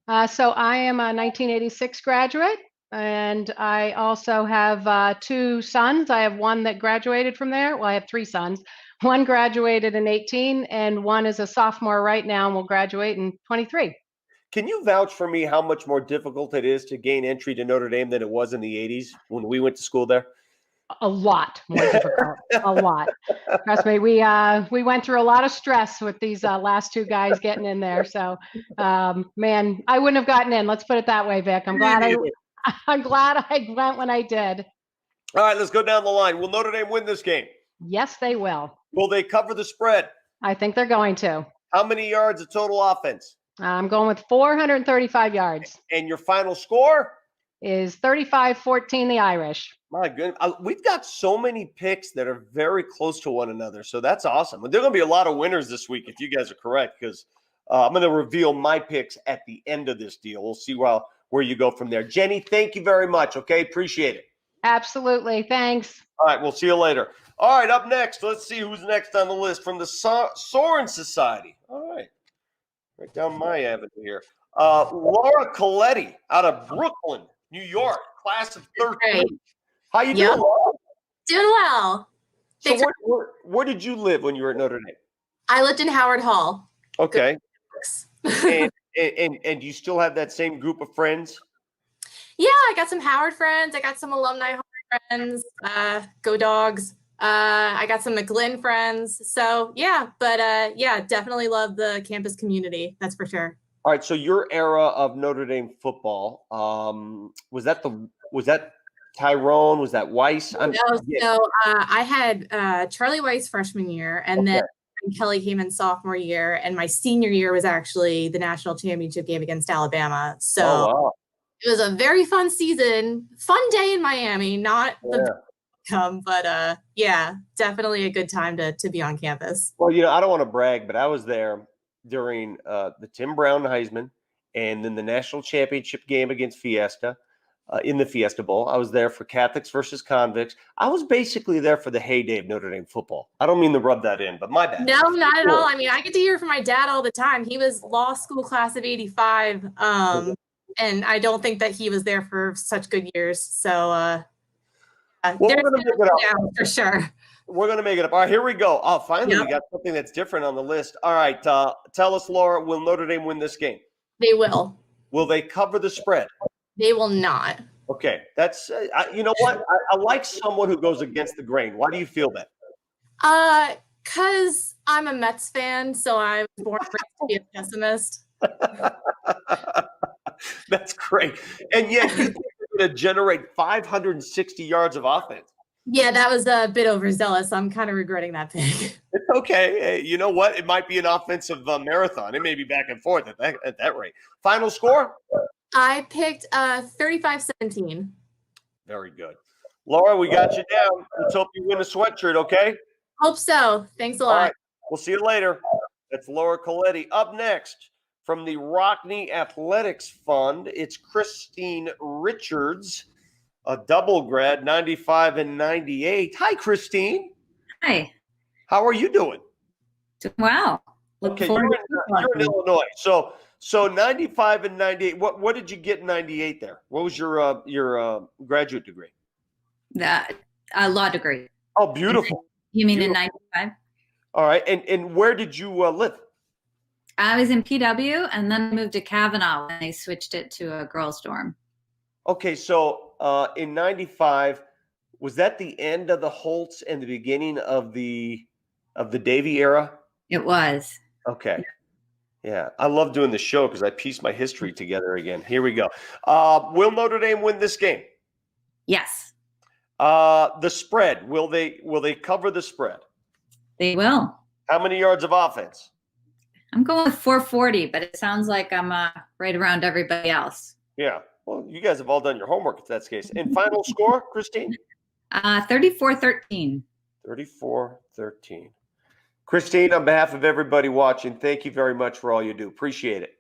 So I am a 1986 graduate, and I also have 2 sons. I have one that graduated from there. Well, I have 3 sons. One graduated in 18, and one is a sophomore right now and will graduate in 23. Can you vouch for me how much more difficult it is to gain entry to Notre Dame than it was in the 80s when we went to school there? A lot more difficult. A lot. Trust me, we went through a lot of stress with these last 2 guys getting in there. So, man, I wouldn't have gotten in. Let's put it that way, Vic. I'm glad I went when I did. All right, let's go down the line. Will Notre Dame win this game? Yes, they will. Will they cover the spread? I think they're going to. How many yards of total offense? I'm going with 435 yards. And your final score? Is 35-14 the Irish. My goodness. We've got so many picks that are very close to one another. So that's awesome. There are going to be a lot of winners this week if you guys are correct, because I'm going to reveal my picks at the end of this deal. We'll see where you go from there. Jennie, thank you very much. Okay. Appreciate it. Absolutely. Thanks. All right. We'll see you later. All right. Up next, let's see who's next on the list from the Soren Society. All right. Right down my avenue here. Laura Coletti out of Brooklyn, New York, class of 13. Great. How you doing, Laura? Doing well. So where did you live when you were at Notre Dame? I lived in Howard Hall. Okay. and you still have that same group of friends? Yeah, I got some Howard friends. I got some alumni Howard friends. Go Dogs. I got some McGlynn friends. So yeah, but yeah, definitely love the campus community. That's for sure. All right. So your era of Notre Dame football, was that Tyrone? Was that Weiss? I had Charlie Weiss freshman year, and then Kelly came in sophomore year, and my senior year was actually the national championship game against Alabama. So it was a very fun season, fun day in Miami, not the but yeah, definitely a good time to be on campus. Well, I don't want to brag, but I was there during the Tim Brown Heisman and then the national championship game against Fiesta in the Fiesta Bowl. I was there for Catholics versus Convicts. I was basically there for the heyday of Notre Dame football. I don't mean to rub that in, but my bad. No, not at all. I mean, I get to hear from my dad all the time. He was law school class of 85. And I don't think that he was there for such good years. So we're going to make it up. For sure. We're going to make it up. All right, here we go. Oh, finally, we got something that's different on the list. All right, tell us, Laura, will Notre Dame win this game? They will. Will they cover the spread? They will not. Okay, that's you know what? I like someone who goes against the grain. Why do you feel that? Because I'm a Mets fan, so I was born to be a pessimist. That's great. And yet you think you're going to generate 560 yards of offense. Yeah, that was a bit overzealous. I'm kind of regretting that pick. It's okay. Hey, you know what? It might be an offensive marathon. It may be back and forth at that rate. Final score? I picked 35-17. Very good. Laura, we got you down. Let's hope you win a sweatshirt, okay? Hope so. Thanks a lot. All right. We'll see you later. That's Laura Coletti. Up next, from the Rockney Athletics Fund, it's Christine Richards, a double grad, 95 and 98. Hi, Christine. Hi. How are you doing? Doing well. Okay, you're in Illinois. So 95 and 98. What did you get in 98 there? What was your graduate degree? A law degree. Oh, beautiful. You mean in 95? All right. And where did you live? I was in PW and then moved to Kavanaugh when they switched it to a girls' dorm. Okay, so in 95, was that the end of the Holtz and the beginning of the Davy era? It was. Okay. Yeah, I love doing the show because I piece my history together again. Here we go. Will Notre Dame win this game? Yes. The spread, will they cover the spread? They will. How many yards of offense? I'm going with 440, but it sounds like I'm right around everybody else. Yeah. Well, you guys have all done your homework if that's the case. And final score, Christine? 34-13. 34-13. Christine, on behalf of everybody watching, thank you very much for all you do. Appreciate it.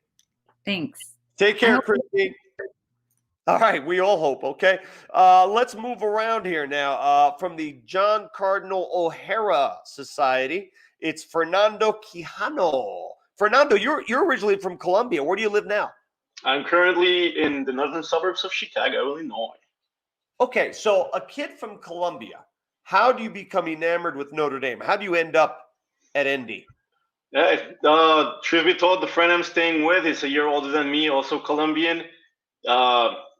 Thanks. Take care, Christine. All right, we all hope, okay? Let's move around here now. From the John Cardinal O'Hara Society, it's Fernando Quijano. Fernando, you're originally from Colombia. Where do you live now? I'm currently in the northern suburbs of Chicago, Illinois. Okay, so a kid from Colombia, how do you become enamored with Notre Dame? How do you end up at ND? Truth be told, the friend I'm staying with is a year older than me, also Colombian.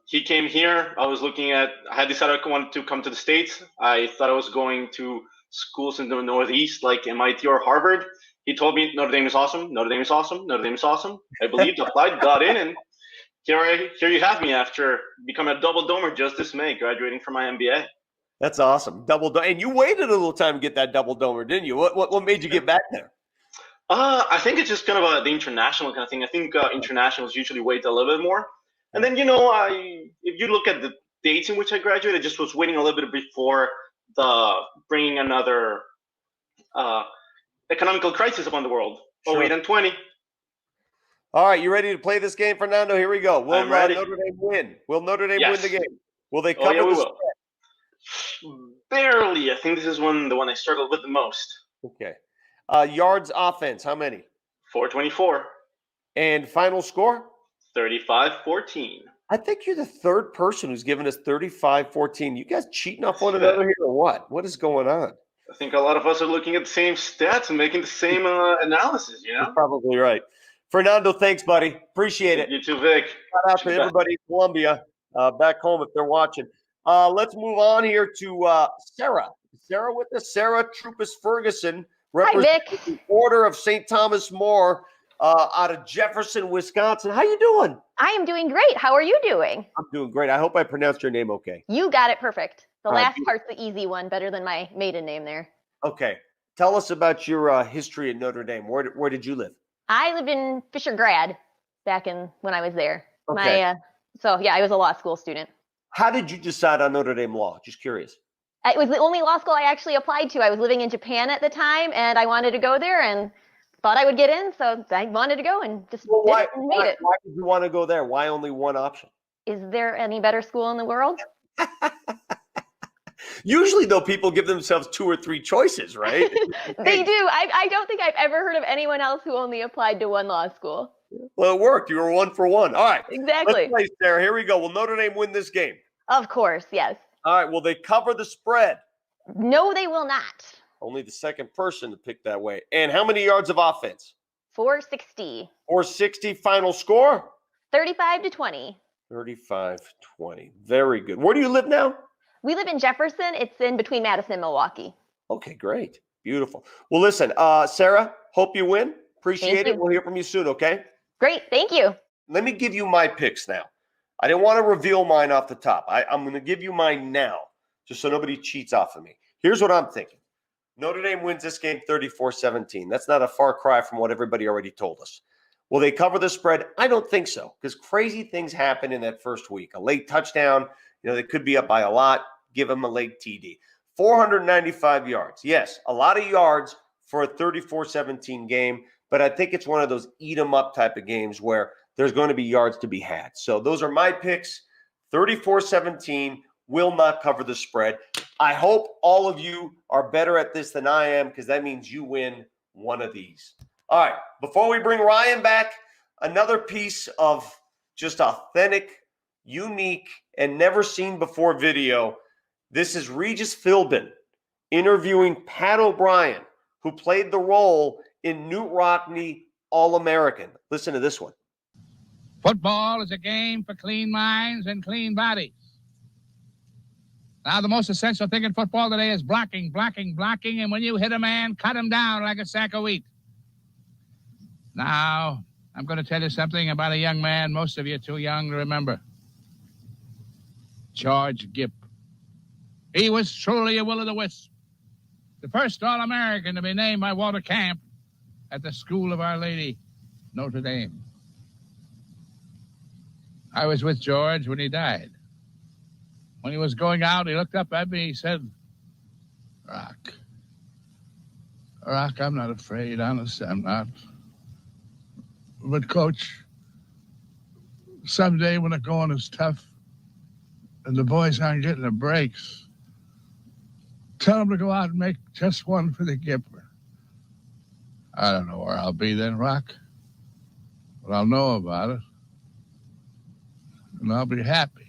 He came here. I had decided I wanted to come to the States. I thought I was going to schools in the Northeast, like MIT or Harvard. He told me Notre Dame is awesome. Notre Dame is awesome. Notre Dame is awesome. I believed, applied, got in, and here you have me after becoming a double domer just this May, graduating from my MBA. That's awesome. And you waited a little time to get that double domer, didn't you? What made you get back there? I think it's just kind of the international kind of thing. I think internationals usually wait a little bit more. And then, if you look at the dates in which I graduated, I just was waiting a little bit before bringing another economical crisis upon the world. Sure. 08 and 20. All right, you ready to play this game, Fernando? Here we go. Will I'm ready. Notre Dame win? Will Notre Dame Yes. win the game? Will they cover we the will. spread? Barely. I think this is the one I struggled with the most. Okay. Yards offense, how many? 424. And final score? 35-14. I think you're the third person who's given us 35-14. You guys cheating off one another here or what? What is going on? I think a lot of us are looking at the same stats and making the same analysis, You're probably right. Fernando, thanks, buddy. Appreciate it. You too, Vic. Shout out to everybody in Colombia, back home if they're watching. Let's move on here to Sarah. Sarah with us. Sarah Trupus Ferguson, representing the Order of St. Thomas More out of Jefferson, Wisconsin. How you doing? I am doing great. How are you doing? I'm doing great. I hope I pronounced your name okay. You got it perfect. The All right, last part's the easy one, better than my maiden name there. Okay. Tell us about your history at Notre Dame. Where did you live? I lived in Fisher Grad back when I was there. Okay. I was a law school student. How did you decide on Notre Dame law? Just curious. It was the only law school I actually applied to. I was living in Japan at the time, and I wanted to go there and thought I would get in, so I wanted to go and just made it. Why did you want to go there? Why only one option? Is there any better school in the world? Usually, though, people give themselves 2 or 3 choices, right? They do. I don't think I've ever heard of anyone else who only applied to one law school. Well, it worked. You were 1 for 1. All right. Exactly. Let's play, Sarah. Here we go. Will Notre Dame win this game? Of course, yes. All right. Will they cover the spread? No, they will not. Only the second person to pick that way. And how many yards of offense? 460. 460. Final score? 35-20. 35-20. Very good. Where do you live now? We live in Jefferson. It's in between Madison and Milwaukee. Okay, great. Beautiful. Well, listen, Sarah, hope you win. Appreciate it. We'll hear from you soon, okay? Great. Thank you. Let me give you my picks now. I didn't want to reveal mine off the top. I'm going to give you mine now, just so nobody cheats off of me. Here's what I'm thinking. Notre Dame wins this game 34-17. That's not a far cry from what everybody already told us. Will they cover the spread? I don't think so, because crazy things happen in that first week. A late touchdown, they could be up by a lot. Give them a late TD. 495 yards. Yes, a lot of yards for a 34-17 game, but I think it's one of those eat-em-up type of games where there's going to be yards to be had. So those are my picks. 34-17 will not cover the spread. I hope all of you are better at this than I am, because that means you win one of these. All right, before we bring Ryan back, another piece of just authentic, unique, and never seen before video. This is Regis Philbin interviewing Pat O'Brien, who played the role in Newt Rockne All-American. Listen to this one. Football is a game for clean minds and clean bodies. Now, the most essential thing in football today is blocking, blocking, blocking, and when you hit a man, cut him down like a sack of wheat. Now, I'm going to tell you something about a young man most of you are too young to remember. George Gipp. He was truly a will-o'-the-wisp. the first All-American to be named by Walter Camp at the School of Our Lady, Notre Dame. I was with George when he died. When he was going out, he looked up at me, he said, Rock, I'm not afraid, honestly, I'm not. But, Coach, someday when the going is tough and the boys aren't getting the breaks, tell them to go out and make just one for the Gipper. I don't know where I'll be then, Rock, but I'll know about it, and I'll be happy.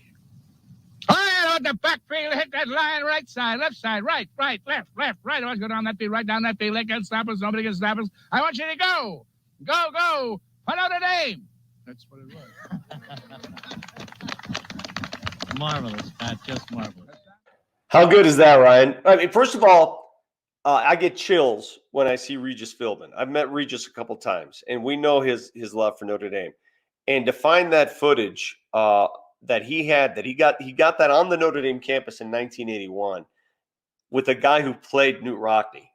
All right, on the backfield, hit that line, right side, left side, right, left. I want to go down that field, right down that field. They can't stop us. Nobody can stop us. I want you to go. Go. For Notre Dame. That's what it was. Marvelous, Pat, just marvelous. How good is that, Ryan? I mean, first of all, I get chills when I see Regis Philbin. I've met Regis a couple times, and we know his love for Notre Dame. And to find that footage that he got that on the Notre Dame campus in 1981 with a guy who played Knute Rockne.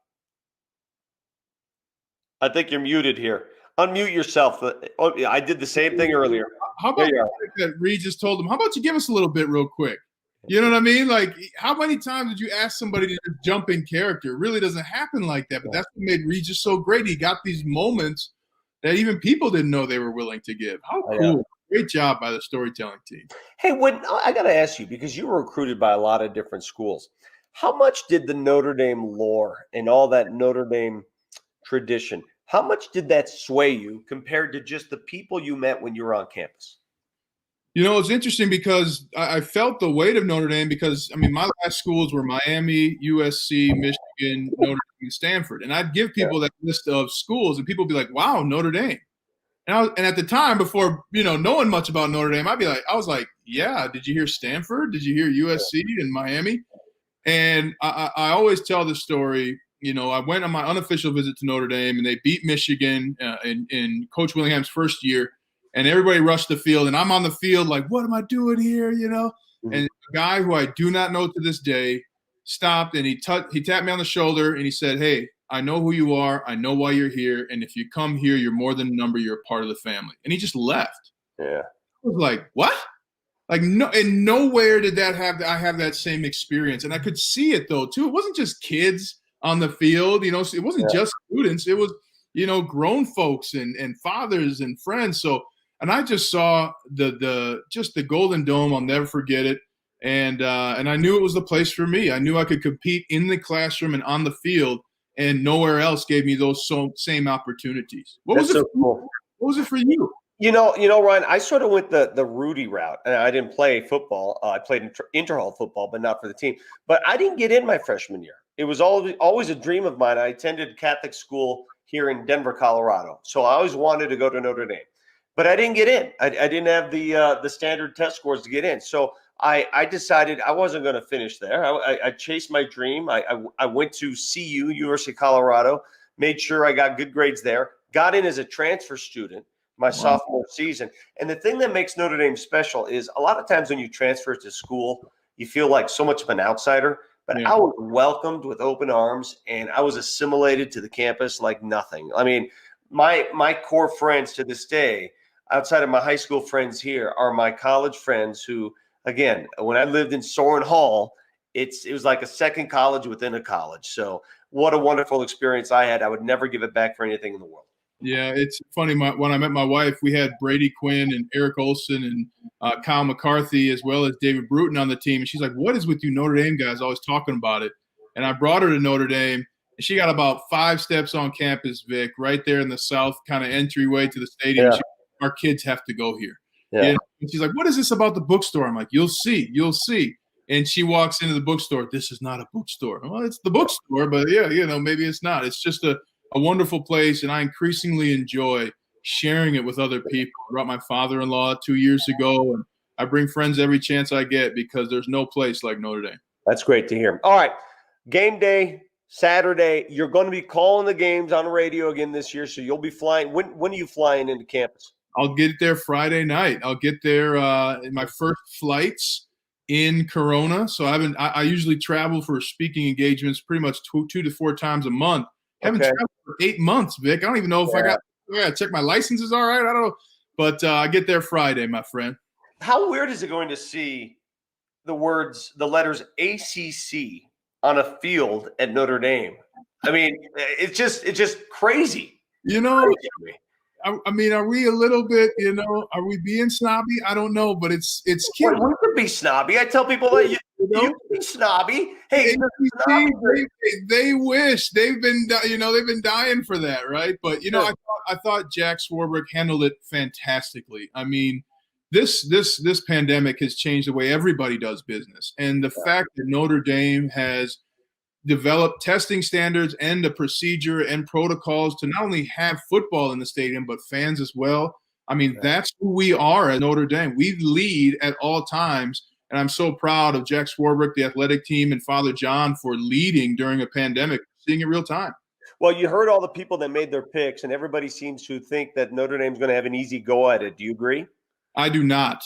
I think you're muted here. Unmute yourself. Oh, I did the same thing earlier. How about that Regis told him, how about you give us a little bit real quick? You know what I mean? Like, how many times did you ask somebody to just jump in character? It really doesn't happen like that, but that's what made Regis so great. He got these moments that even people didn't know they were willing to give. How cool. Yeah. Great job by the storytelling team. Hey, I got to ask you, because you were recruited by a lot of different schools, how much did the Notre Dame lore and all that Notre Dame tradition, how much did that sway you compared to just the people you met when you were on campus? You know, it's interesting because I felt the weight of Notre Dame because, I mean, my last schools were Miami, USC, Michigan, Notre Dame, and Stanford. And I'd give people that list of schools, and people would be like, wow, Notre Dame. And at the time, before, knowing much about Notre Dame, I was like, yeah, did you hear Stanford? Did you hear USC and Miami? And I always tell the story. I went on my unofficial visit to Notre Dame, and they beat Michigan in Coach Willingham's first year. And everybody rushed the field, and I'm on the field like, what am I doing here, Mm-hmm. And a guy who I do not know to this day stopped, and he tapped me on the shoulder, and he said, hey, I know who you are. I know why you're here. And if you come here, you're more than a number. You're a part of the family. And he just left. Yeah. I was like, what? Like, no, and nowhere did I have that same experience. And I could see it, though, too. It wasn't just kids on the field. It wasn't just students. It was, grown folks and fathers and friends. So, and I just saw the Golden Dome. I'll never forget it. And I knew it was the place for me. I knew I could compete in the classroom and on the field, and nowhere else gave me those same opportunities. What was it for you? Ryan, I sort of went the Rudy route. I didn't play football. I played inter-hall football, but not for the team. But I didn't get in my freshman year. It was always a dream of mine. I attended Catholic school here in Denver, Colorado. So I always wanted to go to Notre Dame. But I didn't get in. I didn't have the standard test scores to get in. So I decided I wasn't going to finish there. I chased my dream. I went to CU, University of Colorado, made sure I got good grades there, got in as a transfer student my sophomore season. And the thing that makes Notre Dame special is a lot of times when you transfer to school, you feel like so much of an outsider. But I was welcomed with open arms, and I was assimilated to the campus like nothing. I mean, my core friends to this day, outside of my high school friends here, are my college friends who, again, when I lived in Soren Hall, it was like a second college within a college. So what a wonderful experience I had. I would never give it back for anything in the world. Yeah, it's funny. When I met my wife, we had Brady Quinn and Eric Olson and Kyle McCarthy, as well as David Bruton on the team. And she's like, what is with you Notre Dame guys always talking about it? And I brought her to Notre Dame. And she got about 5 steps on campus, Vic, right there in the south kind of entryway to the stadium. Yeah. Our kids have to go here. Yeah. And she's like, what is this about the bookstore? I'm like, you'll see. And she walks into the bookstore. This is not a bookstore. Well, it's the bookstore, but yeah, maybe it's not. It's just a wonderful place, and I increasingly enjoy sharing it with other people. I brought my father-in-law 2 years ago, and I bring friends every chance I get because there's no place like Notre Dame. That's great to hear. All right, game day, Saturday. You're going to be calling the games on the radio again this year, so you'll be flying. When are you flying into campus? I'll get there Friday night. I'll get there in my first flights in Corona, so I usually travel for speaking engagements pretty much 2 to 4 times a month. Haven't traveled for 8 months, Vic. I don't even know if I gotta check my licenses. All right, I don't know, but I get there Friday, my friend. How weird is it going to see the letters ACC on a field at Notre Dame? I mean, it's just crazy. You know, I mean, are we a little bit, are we being snobby? I don't know, but it's cute. We could be snobby. I tell people that you can be snobby. Hey, they wish they've been dying for that, right? But I thought Jack Swarbrick handled it fantastically. I mean, this pandemic has changed the way everybody does business, and the fact that Notre Dame has developed testing standards and a procedure and protocols to not only have football in the stadium, but fans as well. I mean, that's who we are at Notre Dame. We lead at all times. And I'm so proud of Jack Swarbrick, the athletic team, and Father John for leading during a pandemic, seeing it real time. Well, you heard all the people that made their picks, and everybody seems to think that Notre Dame's going to have an easy go at it. Do you agree? I do not.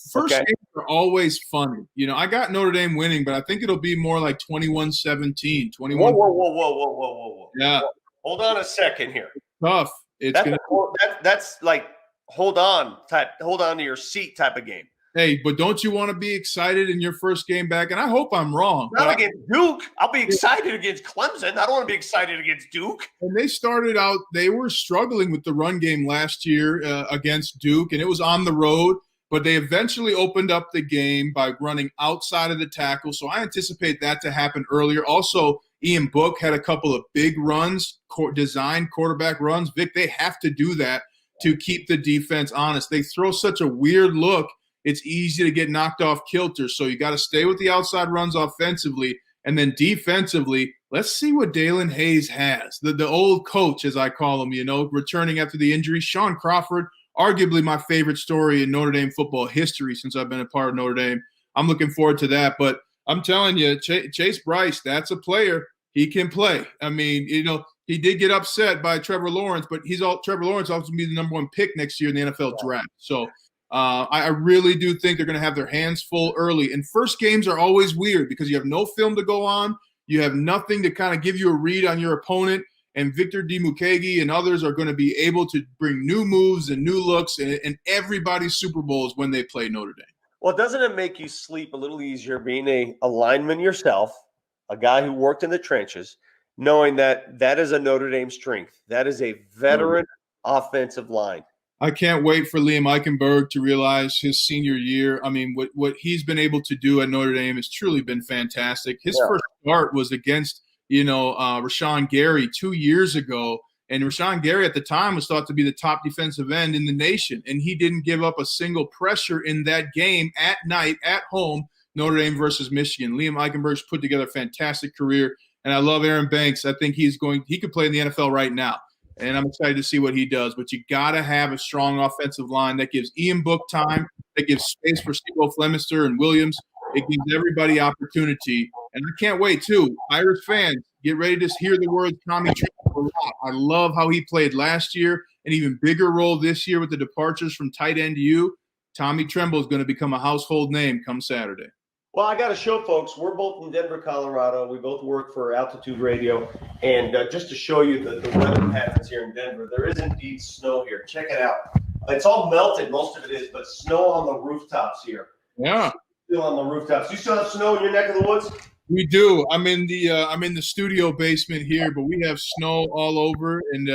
First games are always funny. I got Notre Dame winning, but I think it'll be more like 21-17. 21. Whoa. Yeah. Hold on a second here. Tough. That's like hold on to your seat type of game. Hey, but don't you want to be excited in your first game back? And I hope I'm wrong. Not against Duke. I'll be excited against Clemson. I don't want to be excited against Duke. And they started out, they were struggling with the run game last year against Duke, and it was on the road. But they eventually opened up the game by running outside of the tackle. So I anticipate that to happen earlier. Also, Ian Book had a couple of big runs, designed quarterback runs. Vic, they have to do that to keep the defense honest. They throw such a weird look. It's easy to get knocked off kilter. So you got to stay with the outside runs offensively. And then defensively, let's see what Dalen Hayes has. The old coach, as I call him, returning after the injury. Sean Crawford, arguably my favorite story in Notre Dame football history since I've been a part of Notre Dame. I'm looking forward to that. But I'm telling you, Chase Bryce, that's a player. He can play. I mean, he did get upset by Trevor Lawrence, but Trevor Lawrence also be the number 1 pick next year in the NFL draft. So I really do think they're going to have their hands full early. And first games are always weird because you have no film to go on. You have nothing to kind of give you a read on your opponent. And Victor Dimukagi and others are going to be able to bring new moves and new looks. And everybody's Super Bowl is when they play Notre Dame. Well, doesn't it make you sleep a little easier being a lineman yourself, a guy who worked in the trenches, knowing that is a Notre Dame strength? That is a veteran offensive line. I can't wait for Liam Eichenberg to realize his senior year. I mean, what he's been able to do at Notre Dame has truly been fantastic. His first start was against, Rashawn Gary 2 years ago. And Rashawn Gary at the time was thought to be the top defensive end in the nation. And he didn't give up a single pressure in that game at night, at home, Notre Dame versus Michigan. Liam Eichenberg's put together a fantastic career. And I love Aaron Banks. I think he could play in the NFL right now. And I'm excited to see what he does. But you got to have a strong offensive line that gives Ian Book time, that gives space for Steve Flemister and Williams. It gives everybody opportunity. And I can't wait, too. Irish fans, get ready to hear the words Tommy Tremble a lot. I love how he played last year, an even bigger role this year with the departures from tight end U. Tommy Tremble is going to become a household name come Saturday. Well, I got to show folks, we're both in Denver, Colorado. We both work for Altitude Radio. And just to show you the weather patterns here in Denver, there is indeed snow here. Check it out. It's all melted, most of it is, but snow on the rooftops here. Yeah. Still on the rooftops. You still have snow in your neck of the woods? We do. I'm in the studio basement here, but we have snow all over, and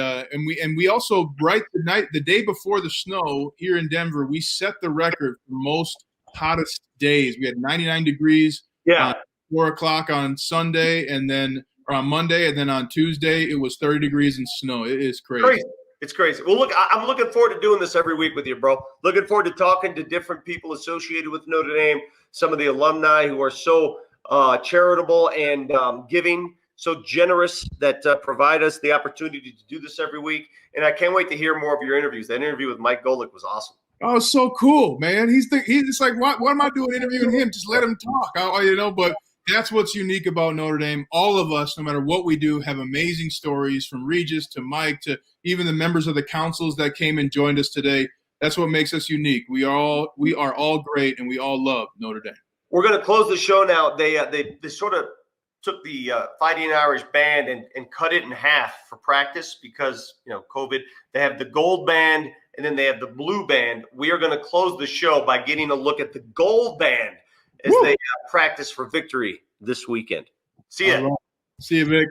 we also the day before the snow here in Denver, we set the record for most hottest days. We had 99 degrees. Yeah. 4 o'clock on Sunday, and then on Monday, and then on Tuesday it was 30 degrees and snow. It is crazy. It's crazy. Well, look, I'm looking forward to doing this every week with you, bro. Looking forward to talking to different people associated with Notre Dame, some of the alumni who are so charitable and giving, so generous that provide us the opportunity to do this every week. And I can't wait to hear more of your interviews. That interview with Mike Golick was awesome. Oh, so cool, man. He's just like, what am I doing interviewing him? Just let him talk, but that's what's unique about Notre Dame. All of us, no matter what we do, have amazing stories, from Regis to Mike to even the members of the councils that came and joined us today. That's what makes us unique. We are all great, and we all love Notre Dame. We're going to close the show now. They sort of took the Fighting Irish band and cut it in half for practice because, COVID. They have the gold band and then they have the blue band. We are going to close the show by getting a look at the gold band as they practice for victory this weekend. See ya. See you, Vic.